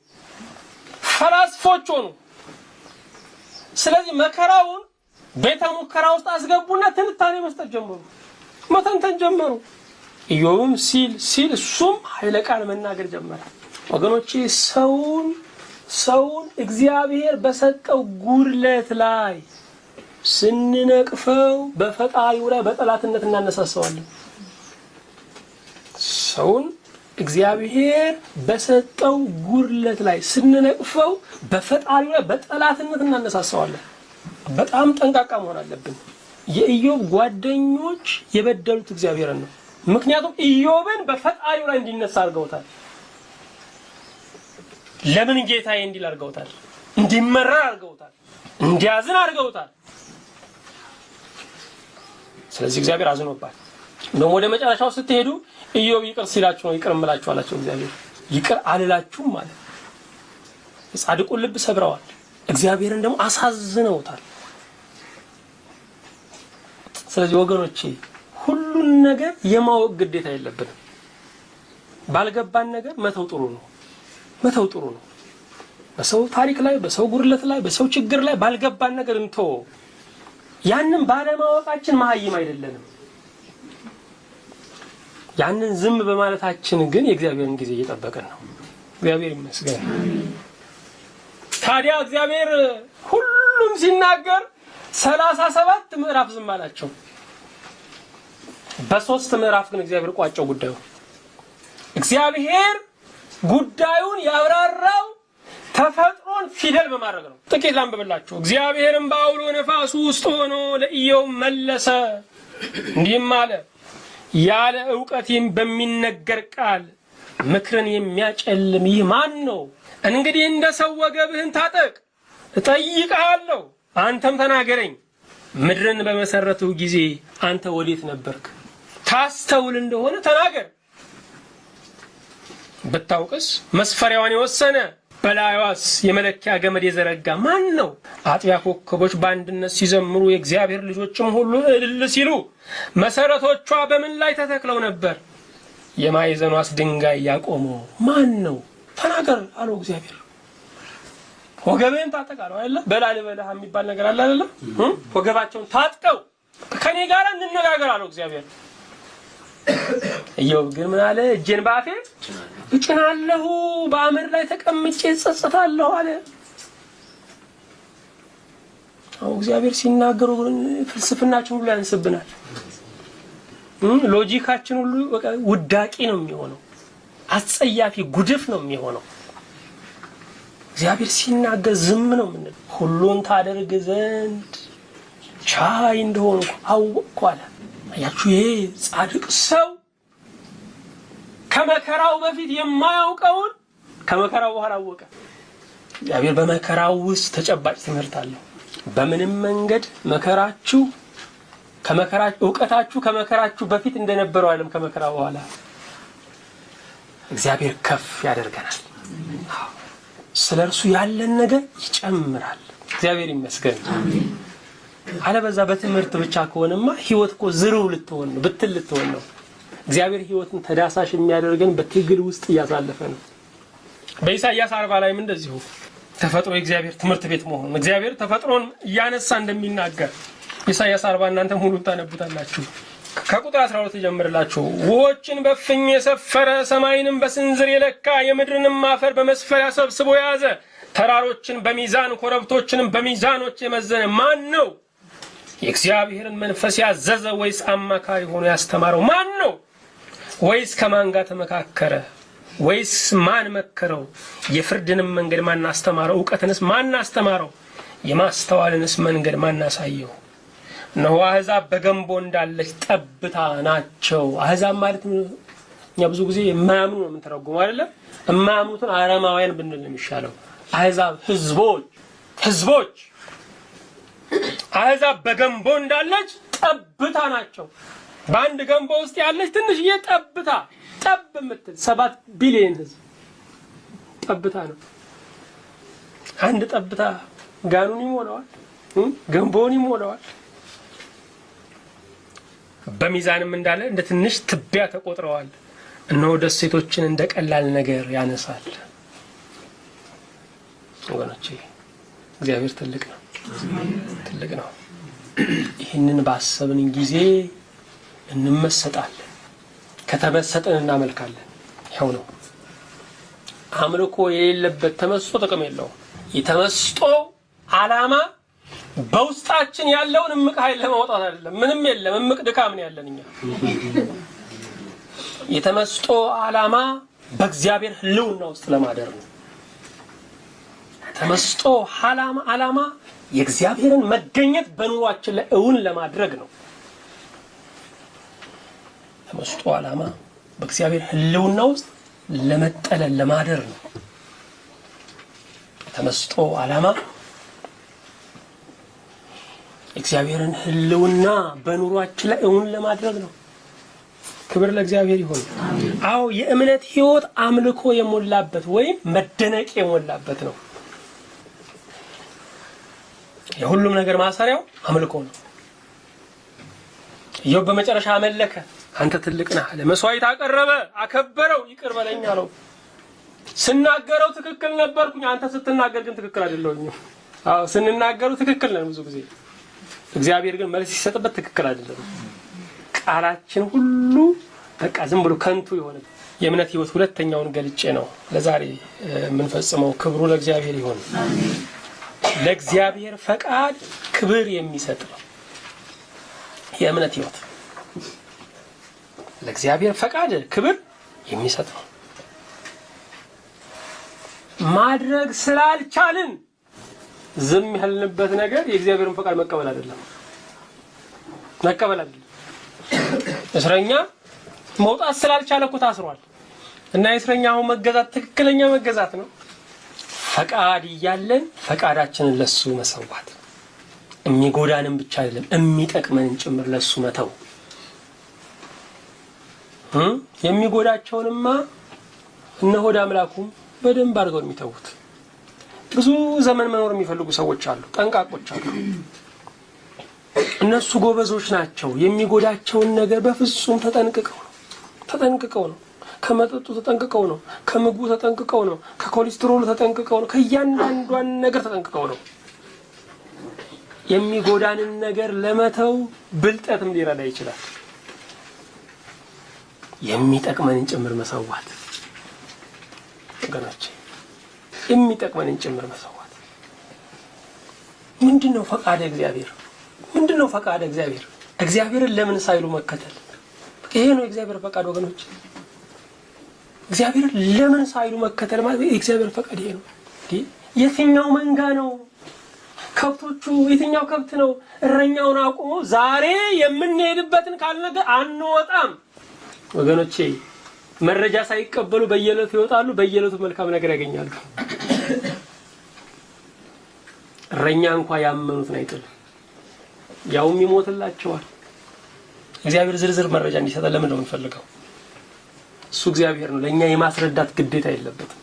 ፈላስፎች ሆኑ። ስለዚህ መከራውን ቤተ ሙከራ ውስጥ አስገቡና ትንታኔ መስጠት ጀመሩ፣ መተንተን ጀመሩ። ኢዮብም ሲል እሱም ኃይለ ቃል መናገር ጀመረ። ወገኖቼ ሰውን እግዚአብሔር በሰጠው ጉድለት ላይ ስንነቅፈው በፈጣሪው ላይ በጠላትነት እናነሳሳዋለን። ሰውን እግዚአብሔር በሰጠው ጉድለት ላይ ስንነቅፈው በፈጣሪው ላይ በጠላትነት እናነሳሳዋለን። በጣም ጠንቃቃ መሆን አለብን። የኢዮብ ጓደኞች የበደሉት እግዚአብሔርን ነው። ምክንያቱም ኢዮብን በፈጣሪው ላይ እንዲነሳ አድርገውታል። ለምን ጌታዬ እንዲል አድርገውታል፣ እንዲመረር አድርገውታል፣ እንዲያዝን አድርገውታል። ስለዚህ እግዚአብሔር አዝኖባል። እንደውም ወደ መጨረሻው ስትሄዱ ኢዮብ ይቅር ሲላችሁ ነው ይቅር እምላችሁ አላቸው። እግዚአብሔር ይቅር አልላችሁም ማለት የጻድቁን ልብ ሰብረዋል፣ እግዚአብሔርን ደግሞ አሳዝነውታል። ስለዚህ ወገኖቼ ሁሉን ነገር የማወቅ ግዴታ የለብንም። ባልገባን ነገር መተው ጥሩ ነው። በሰው ታሪክ ላይ፣ በሰው ጉድለት ላይ፣ በሰው ችግር ላይ ባልገባን ነገር እንተው። ያንን ባለማወቃችን መሀይም አይደለንም። ያንን ዝም በማለታችን ግን የእግዚአብሔርን ጊዜ እየጠበቀን ነው። እግዚአብሔር ይመስገን። ታዲያ እግዚአብሔር ሁሉም ሲናገር 37 ምዕራፍ ዝም አላቸው። በ3 ምዕራፍ ግን እግዚአብሔር ቋጨው ጉዳዩ። እግዚአብሔር ጉዳዩን ያብራራው ተፈጥሮን ፊደል በማድረግ ነው። ጥቂት ላንብብላችሁ። እግዚአብሔርም በአውሎ ነፋሱ ውስጥ ሆኖ ለኢዮብ መለሰ፣ እንዲህም አለ፣ ያለ ዕውቀትም በሚነገር ቃል ምክርን የሚያጨልም ይህ ማን ነው? እንግዲህ እንደ ሰው ወገብህን ታጠቅ፣ እጠይቅሃለሁ፣ አንተም ተናገረኝ። ምድርን በመሰረቱ ጊዜ አንተ ወዴት ነበርክ? ታስተውል እንደሆነ ተናገር። ብታውቅስ መስፈሪያዋን የወሰነ በላይዋስ የመለኪያ ገመድ የዘረጋ ማን ነው? አጥቢያ ኮከቦች በአንድነት ሲዘምሩ የእግዚአብሔር ልጆችም ሁሉ እልል ሲሉ መሰረቶቿ በምን ላይ ተተክለው ነበር? የማዕዘኗስ ድንጋይ ያቆመው ማን ነው? ተናገር አለው እግዚአብሔር። ወገቤን ታጠቅ አለው አይደል? በላልበለህ የሚባል ነገር አለ አይደል? ወገባቸውን ታጥቀው ከኔ ጋር እንነጋገር አለው እግዚአብሔር። ኢዮብ ግን ምን አለ? እጄን በአፌ እጭናለሁ፣ በአመድ ላይ ተቀምጬ እጸጸታለሁ አለ። አው እግዚአብሔር ሲናገሩ ፍልስፍናችን ሁሉ ያንስብናል። ሎጂካችን ሁሉ ውዳቂ ነው የሚሆነው፣ አጸያፊ ጉድፍ ነው የሚሆነው። እግዚአብሔር ሲናገር ዝም ነው የምንለው። ሁሉን ታደርግ ዘንድ ቻይ እንደሆንኩ አወቅኩ አለ። አያችሁ፣ ይሄ ጻድቅ ሰው ከመከራው በፊት የማያውቀውን ከመከራው በኋላ አወቀ። እግዚአብሔር በመከራው ውስጥ ተጨባጭ ትምህርት አለው። በምንም መንገድ መከራችሁ እውቀታችሁ ከመከራችሁ በፊት እንደነበረው አይደለም። ከመከራ በኋላ እግዚአብሔር ከፍ ያደርገናል። ስለርሱ ያለን ነገር ይጨምራል። እግዚአብሔር ይመስገን። አለበዛ በትምህርት ብቻ ከሆነማ ህይወት እኮ ዝሩው ልትሆን ነው፣ ብትል ልትሆን ነው። እግዚአብሔር ህይወትን ተዳሳሽ የሚያደርገን በትግል ውስጥ እያሳለፈ ነው። በኢሳይያስ 40 ላይም እንደዚሁ ተፈጥሮ የእግዚአብሔር ትምህርት ቤት መሆኑ እግዚአብሔር ተፈጥሮን እያነሳ እንደሚናገር ኢሳይያስ 40 እናንተም ሁሉ ታነቡታላችሁ። ከቁጥር 12 ጀምርላችሁ። ውሆችን በፍኝ የሰፈረ ሰማይንም በስንዝር የለካ የምድርንም አፈር በመስፈሪያ ሰብስቦ የያዘ ተራሮችን በሚዛን ኮረብቶችንም በሚዛኖች የመዘነ ማን ነው? የእግዚአብሔርን መንፈስ ያዘዘ ወይስ አማካሪ ሆኖ ያስተማረው ማን ነው? ወይስ ከማን ጋር ተመካከረ? ወይስ ማን መከረው? የፍርድንም መንገድ ማን አስተማረው? እውቀትንስ ማን አስተማረው? የማስተዋልንስ መንገድ ማን አሳየው? እነሆ አሕዛብ በገንቦ እንዳለች ጠብታ ናቸው። አሕዛብ ማለት እኛ ብዙ ጊዜ የማያምኑ ነው የምንተረጉመው አይደለም። የማያምኑትን አረማውያን ብንል ነው የሚሻለው። አሕዛብ ህዝቦች አሕዛብ በገንቦ እንዳለች ጠብታ ናቸው። በአንድ ገንቦ ውስጥ ያለች ትንሽዬ ጠብታ፣ ጠብ የምትል 7 ቢሊዮን ህዝብ ጠብታ ነው። አንድ ጠብታ ጋኑን ይሞላዋል፣ ገንቦውን ይሞላዋል። በሚዛንም እንዳለ እንደ ትንሽ ትቢያ ተቆጥረዋል። እነሆ ደሴቶችን እንደ ቀላል ነገር ያነሳል። ወገኖቼ እግዚአብሔር ትልቅ ነው፣ ትልቅ ነው። ይህንን ባሰብን ጊዜ እንመሰጣለን፣ ከተመሰጥን እናመልካለን። ይኸው ነው። አምልኮ የሌለበት ተመስጦ ጥቅም የለውም። የተመስጦ ዓላማ በውስጣችን ያለውን እምቅ ኃይል ለማውጣት አይደለም። ምንም የለም፣ እምቅ ድካም ነው ያለን እኛ። የተመስጦ ዓላማ በእግዚአብሔር ሕልውና ውስጥ ለማደር ነው። ተመስጦ ዓላማ የእግዚአብሔርን መገኘት በኑሯችን ላይ እውን ለማድረግ ነው። ተመስጦ ዓላማ በእግዚአብሔር ሕልውና ውስጥ ለመጠለል ለማደር ነው። ተመስጦ ዓላማ እግዚአብሔርን ሕልውና በኑሯችን ላይ እውን ለማድረግ ነው። ክብር ለእግዚአብሔር ይሁን። አዎ የእምነት ህይወት አምልኮ የሞላበት ወይም መደነቅ የሞላበት ነው። የሁሉም ነገር ማሰሪያው አምልኮ ነው። ኢዮብ በመጨረሻ አመለከ። አንተ ትልቅ ነህ አለ። መስዋዕት አቀረበ፣ አከበረው፣ ይቅር በለኝ አለው። ስናገረው ትክክል ነበርኩኝ፣ አንተ ስትናገር ግን ትክክል አይደለሁኝም። አዎ ስንናገሩ ትክክል ነን ብዙ ጊዜ፣ እግዚአብሔር ግን መልስ ሲሰጥበት ትክክል አይደለም። ቃላችን ሁሉ በቃ ዝም ብሎ ከንቱ የሆነ የእምነት ህይወት ሁለተኛውን ገልጬ ነው ለዛሬ የምንፈጽመው። ክብሩ ለእግዚአብሔር ይሁን። ለእግዚአብሔር ፈቃድ ክብር የሚሰጥ ነው የእምነት ህይወት። ለእግዚአብሔር ፈቃድ ክብር የሚሰጥ ነው። ማድረግ ስላልቻልን ዝም ያልንበት ነገር የእግዚአብሔርን ፈቃድ መቀበል አይደለም። እስረኛ መውጣት ስላልቻለ እኮ ታስሯል እና የእስረኛው መገዛት ትክክለኛ መገዛት ነው። ፈቃድ እያለን ፈቃዳችንን ለሱ መሰዋት፣ የሚጎዳንን ብቻ አይደለም የሚጠቅመንን ጭምር ለሱ መተው። የሚጎዳቸውንማ እነ ሆድ አምላኩም በደንብ አድርገው የሚተውት። ብዙ ዘመን መኖር የሚፈልጉ ሰዎች አሉ፣ ጠንቃቆች አሉ። እነሱ ጎበዞች ናቸው። የሚጎዳቸውን ነገር በፍጹም ተጠንቅቀው ነው። ከመጠጡ ተጠንቅቀው ነው። ከምግቡ ተጠንቅቀው ነው። ከኮሌስትሮሉ ተጠንቅቀው ነው። ከእያንዳንዷን ነገር ተጠንቅቀው ነው። የሚጎዳንን ነገር ለመተው ብልጠትም ሊረዳ ይችላል። የሚጠቅመንን ጭምር መሰዋት ወገኖቼ፣ የሚጠቅመንን ጭምር መሰዋት። ምንድነው ፈቃደ እግዚአብሔር? ምንድነው ፈቃደ እግዚአብሔር? እግዚአብሔርን ለምን ሳይሉ መከተል። ይሄ ነው የእግዚአብሔር ፈቃድ ወገኖች። እግዚአብሔርን ለምን ሳይሉ መከተል ማለት የእግዚአብሔር ፈቃድ ይሄ ነው። የትኛው መንጋ ነው? ከብቶቹ የትኛው ከብት ነው? እረኛውን አቁሞ ዛሬ የምንሄድበትን ካልነገ አንወጣም ወገኖቼ። መረጃ ሳይቀበሉ በየለቱ ይወጣሉ፣ በየለቱ መልካም ነገር ያገኛሉ። እረኛ እንኳን ያመኑትን አይጥልም፣ ያውም ይሞትላቸዋል። እግዚአብሔር ዝርዝር መረጃ እንዲሰጠን ለምን ነው የምንፈልገው? እሱ እግዚአብሔር ነው። ለኛ የማስረዳት ግዴታ የለበትም።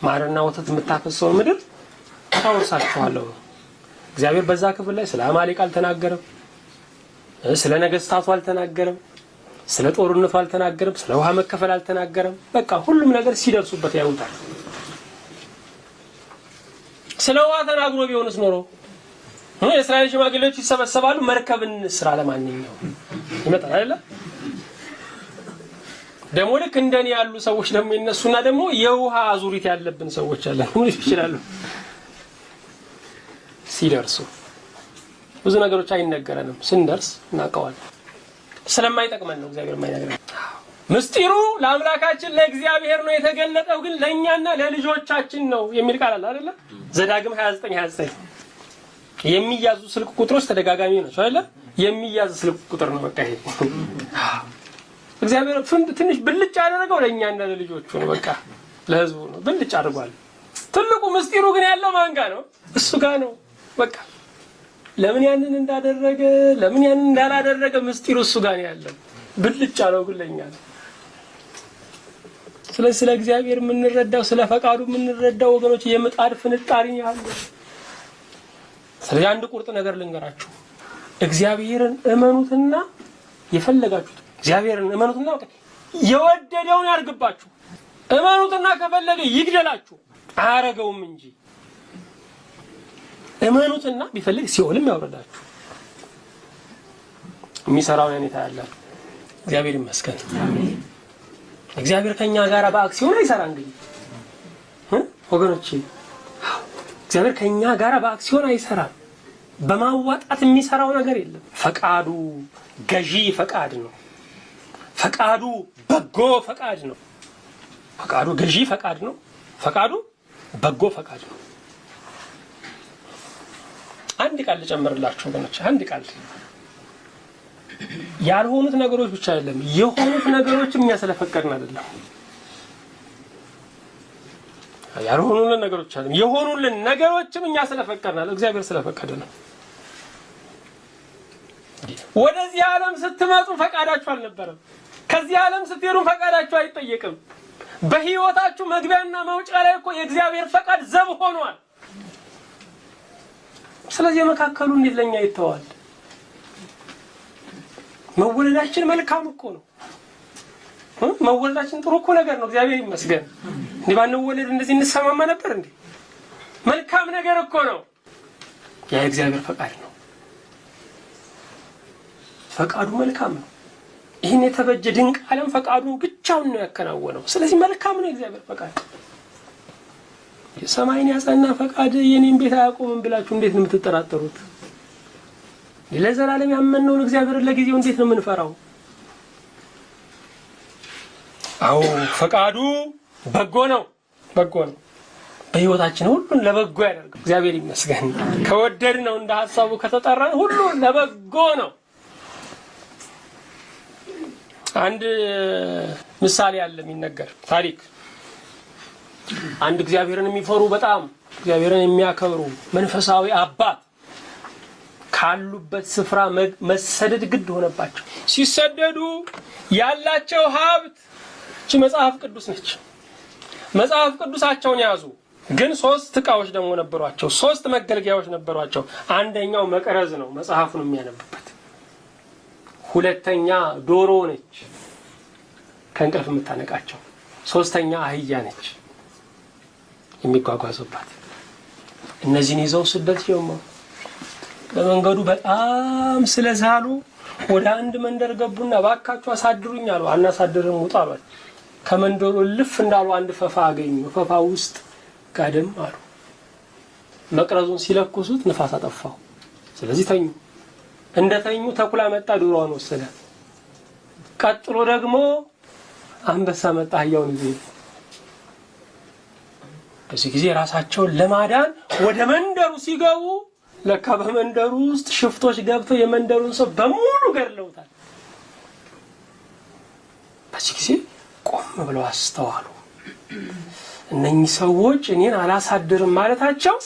ማርና ወተት የምታፈሰውን ምድር ታወርሳችኋለሁ። እግዚአብሔር በዛ ክፍል ላይ ስለ አማሌቅ አልተናገረም፣ ስለ ነገስታቱ አልተናገረም፣ ስለ ጦርነቱ አልተናገረም፣ ስለ ውሃ መከፈል አልተናገረም። በቃ ሁሉም ነገር ሲደርሱበት ያዩታል። ስለ ውሃ ተናግሮ ቢሆንስ ኖሮ የእስራኤል ሽማግሌዎች ይሰበሰባሉ፣ መርከብን ስራ ለማንኛው ይመጣል አይደል? ደግሞ ልክ እንደኔ ያሉ ሰዎች ደግሞ ይነሱና ደግሞ የውሃ አዙሪት ያለብን ሰዎች አለን ይችላሉ። ሲደርሱ ብዙ ነገሮች አይነገረንም፣ ስንደርስ እናውቀዋለን። ስለማይጠቅመን ነው እግዚአብሔር የማይነግረን። ምስጢሩ ለአምላካችን ለእግዚአብሔር ነው የተገለጠው፣ ግን ለኛና ለልጆቻችን ነው የሚል ቃል አለ አይደል? ዘዳግም 29:29 የሚያዙ ስልክ ቁጥሮች ተደጋጋሚ ናቸው አይደል? የሚያዝ ስልክ ቁጥር ነው በቃ ይሄ። እግዚአብሔር ትንሽ ብልጭ ያደረገው ለኛና ለልጆቹ ነው፣ በቃ ለህዝቡ ነው ብልጭ አድርጓል። ትልቁ ምስጢሩ ግን ያለው ማን ጋር ነው? እሱ ጋር ነው በቃ። ለምን ያንን እንዳደረገ ለምን ያንን እንዳላደረገ ምስጢሩ እሱ ጋር ነው ያለው። ብልጭ አለው ግን ለኛ ነው። ስለ እግዚአብሔር የምንረዳው ስለ ፈቃዱ የምንረዳው ወገኖች የምጣድ ፍንጣሪ ያለው። ስለዚህ አንድ ቁርጥ ነገር ልንገራችሁ፣ እግዚአብሔርን እመኑትና የፈለጋችሁት እግዚአብሔርን እመኑትና የወደደውን ያርግባችሁ። እመኑትና ከፈለገ ይግደላችሁ አያረገውም እንጂ እመኑትና ቢፈልግ ሲኦልም ያወርዳችሁ። የሚሰራውን ሁኔታ ያላችሁ እግዚአብሔር ይመስገን። አሜን። እግዚአብሔር ከኛ ጋር በአክሲዮን አይሰራ እንግዲህ ወገኖቼ፣ እግዚአብሔር ከኛ ጋር በአክሲዮን አይሰራም። በማዋጣት የሚሰራው ነገር የለም። ፈቃዱ ገዢ ፈቃድ ነው። ፈቃዱ በጎ ፈቃድ ነው። ፈቃዱ ገዢ ፈቃድ ነው። ፈቃዱ በጎ ፈቃድ ነው። አንድ ቃል ልጨምርላችሁ ወገኖች፣ አንድ ቃል። ያልሆኑት ነገሮች ብቻ አይደለም የሆኑት ነገሮችም እኛ ስለፈቀድን አይደለም። ያልሆኑልን ነገሮች አይደለም የሆኑልን ነገሮችም እኛ ስለፈቀድን አይደለም፣ እግዚአብሔር ስለፈቀደ ነው። ወደዚህ ዓለም ስትመጡ ፈቃዳችሁ አልነበረም። ከዚህ ዓለም ስትሄዱ ፈቃዳችሁ አይጠየቅም። በህይወታችሁ መግቢያና መውጫ ላይ እኮ የእግዚአብሔር ፈቃድ ዘብ ሆኗል። ስለዚህ መካከሉ እንዴት ለኛ ይተዋል? መወለዳችን መልካም እኮ ነው። መወለዳችን ጥሩ እኮ ነገር ነው። እግዚአብሔር ይመስገን። እንዴ ባንወለድ እንደዚህ እንሰማማ ነበር እንዴ? መልካም ነገር እኮ ነው። ያ የእግዚአብሔር ፈቃድ ነው። ፈቃዱ መልካም ነው። ይህን የተበጀ ድንቅ ዓለም ፈቃዱን ብቻውን ነው ያከናወነው። ስለዚህ መልካም ነው የእግዚአብሔር ፈቃድ። የሰማይን ያጸና ፈቃድ የኔን ቤት አያቆምም ብላችሁ እንዴት ነው የምትጠራጠሩት? ለዘላለም ያመነውን እግዚአብሔር ለጊዜው እንዴት ነው የምንፈራው? አዎ ፈቃዱ በጎ ነው፣ በጎ ነው። በህይወታችን ሁሉን ለበጎ ያደርጋል። እግዚአብሔር ይመስገን። ከወደድነው እንደ ሐሳቡ ከተጠራን ሁሉ ለበጎ ነው። አንድ ምሳሌ አለ የሚነገር ታሪክ። አንድ እግዚአብሔርን የሚፈሩ በጣም እግዚአብሔርን የሚያከብሩ መንፈሳዊ አባት ካሉበት ስፍራ መሰደድ ግድ ሆነባቸው። ሲሰደዱ ያላቸው ሀብት መጽሐፍ ቅዱስ ነች። መጽሐፍ ቅዱሳቸውን ያዙ። ግን 3 ዕቃዎች ደግሞ ነበሯቸው። 3 መገልገያዎች ነበሯቸው። አንደኛው መቅረዝ ነው፣ መጽሐፉን የሚያነቡበት። ሁለተኛ ዶሮ ነች፣ ከእንቅልፍ የምታነቃቸው። 3ኛ አህያ ነች፣ የሚጓጓዙባት። እነዚህን ይዘው ስደት ጀመሩ። በመንገዱ በጣም ስለዛሉ ወደ አንድ መንደር ገቡና ባካችሁ አሳድሩኝ አሉ። አናሳድርም ውጣ አሏቸው። ከመንደሩ ልፍ እንዳሉ አንድ ፈፋ አገኙ። ፈፋ ውስጥ ጋደም አሉ። መቅረዙን ሲለኩሱት ንፋስ አጠፋው። ስለዚህ ተኙ። እንደተኙ ተኩላ መጣ፣ ዶሮዋን ወሰደ። ቀጥሎ ደግሞ አንበሳ መጣ፣ አህያውን ይዘ። በዚህ ጊዜ ራሳቸውን ለማዳን ወደ መንደሩ ሲገቡ ለካ በመንደሩ ውስጥ ሽፍቶች ገብተው የመንደሩን ሰው በሙሉ ገድለውታል። በዚህ ጊዜ ቆም ብለው አስተዋሉ። እነኚህ ሰዎች እኔን አላሳድርም ማለታቸው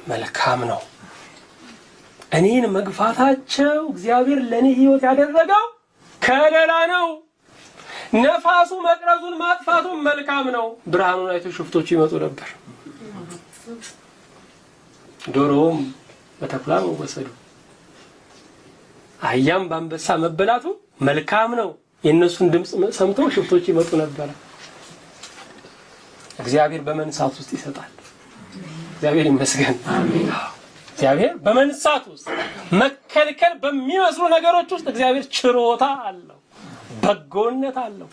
መልካም ነው። እኔን መግፋታቸው እግዚአብሔር ለኔ ሕይወት ያደረገው ከለላ ነው። ነፋሱ መቅረዙን ማጥፋቱ መልካም ነው። ብርሃኑን አይቶ ሽፍቶቹ ይመጡ ነበር። ዶሮም በተኩላ ወሰዱ። አህያም በአንበሳ መበላቱ መልካም ነው። የእነሱን ድምፅ ሰምተው ሽፍቶች ይመጡ ነበር። እግዚአብሔር በመንሳት ውስጥ ይሰጣል። እግዚአብሔር ይመስገን። እግዚአብሔር በመንሳት ውስጥ መከልከል በሚመስሉ ነገሮች ውስጥ እግዚአብሔር ችሮታ አለው፣ በጎነት አለው።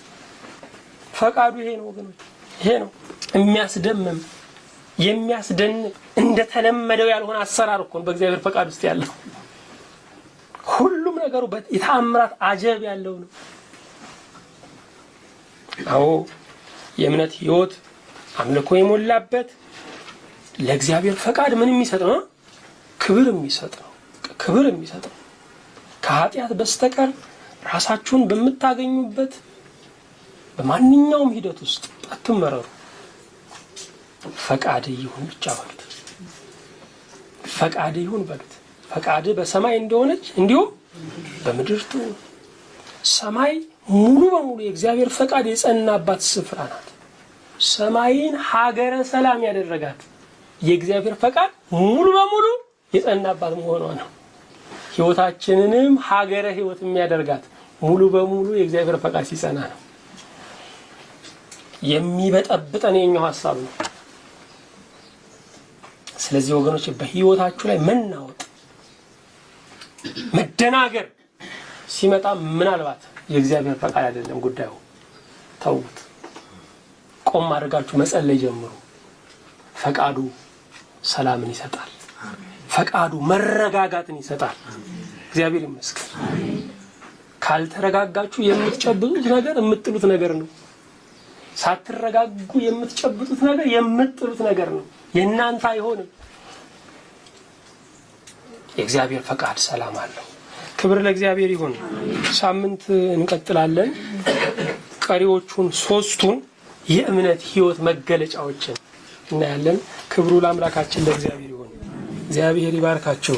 ፈቃዱ ይሄ ነው ወገኖች፣ ይሄ ነው የሚያስደምም የሚያስደንቅ እንደተለመደው ያልሆነ አሰራር እኮ ነው በእግዚአብሔር ፈቃድ ውስጥ ያለው። ሁሉም ነገሩ የተአምራት አጀብ ያለው ነው። አዎ የእምነት ሕይወት አምልኮ የሞላበት ለእግዚአብሔር ፈቃድ ምን የሚሰጥ ነው? ክብር የሚሰጥ ነው። ክብር የሚሰጥ ነው። ከኃጢአት በስተቀር ራሳችሁን በምታገኙበት በማንኛውም ሂደት ውስጥ አትመረሩ። ፈቃድ ይሁን ብቻ በሉት። ፈቃድ ይሁን በሉት። ፈቃድ በሰማይ እንደሆነች እንዲሁም በምድር ትሁን። ሰማይ ሙሉ በሙሉ የእግዚአብሔር ፈቃድ የጸናባት ስፍራ ናት። ሰማይን ሀገረ ሰላም ያደረጋት የእግዚአብሔር ፈቃድ ሙሉ በሙሉ የጸናባት መሆኗ ነው። ሕይወታችንንም ሀገረ ሕይወት የሚያደርጋት ሙሉ በሙሉ የእግዚአብሔር ፈቃድ ሲጸና ነው። የሚበጠብጠን የኛው ሐሳብ ነው። ስለዚህ ወገኖች በሕይወታችሁ ላይ መናወጥ መደናገር ሲመጣ ምናልባት የእግዚአብሔር ፈቃድ አይደለም ጉዳዩ። ተውት። ቆም አድርጋችሁ መጸለይ ጀምሩ። ፈቃዱ ሰላምን ይሰጣል። ፈቃዱ መረጋጋትን ይሰጣል። እግዚአብሔር ይመስገን። ካልተረጋጋችሁ የምትጨብጡት ነገር የምትጥሉት ነገር ነው። ሳትረጋጉ የምትጨብጡት ነገር የምትጥሉት ነገር ነው። የእናንተ አይሆንም። የእግዚአብሔር ፈቃድ ሰላም አለው። ክብር ለእግዚአብሔር ይሁን። ሳምንት እንቀጥላለን። ቀሪዎቹን 3ቱን የእምነት ሕይወት መገለጫዎችን እናያለን። ክብሩ ለአምላካችን ለእግዚአብሔር ይሁን። እግዚአብሔር ይባርካችሁ።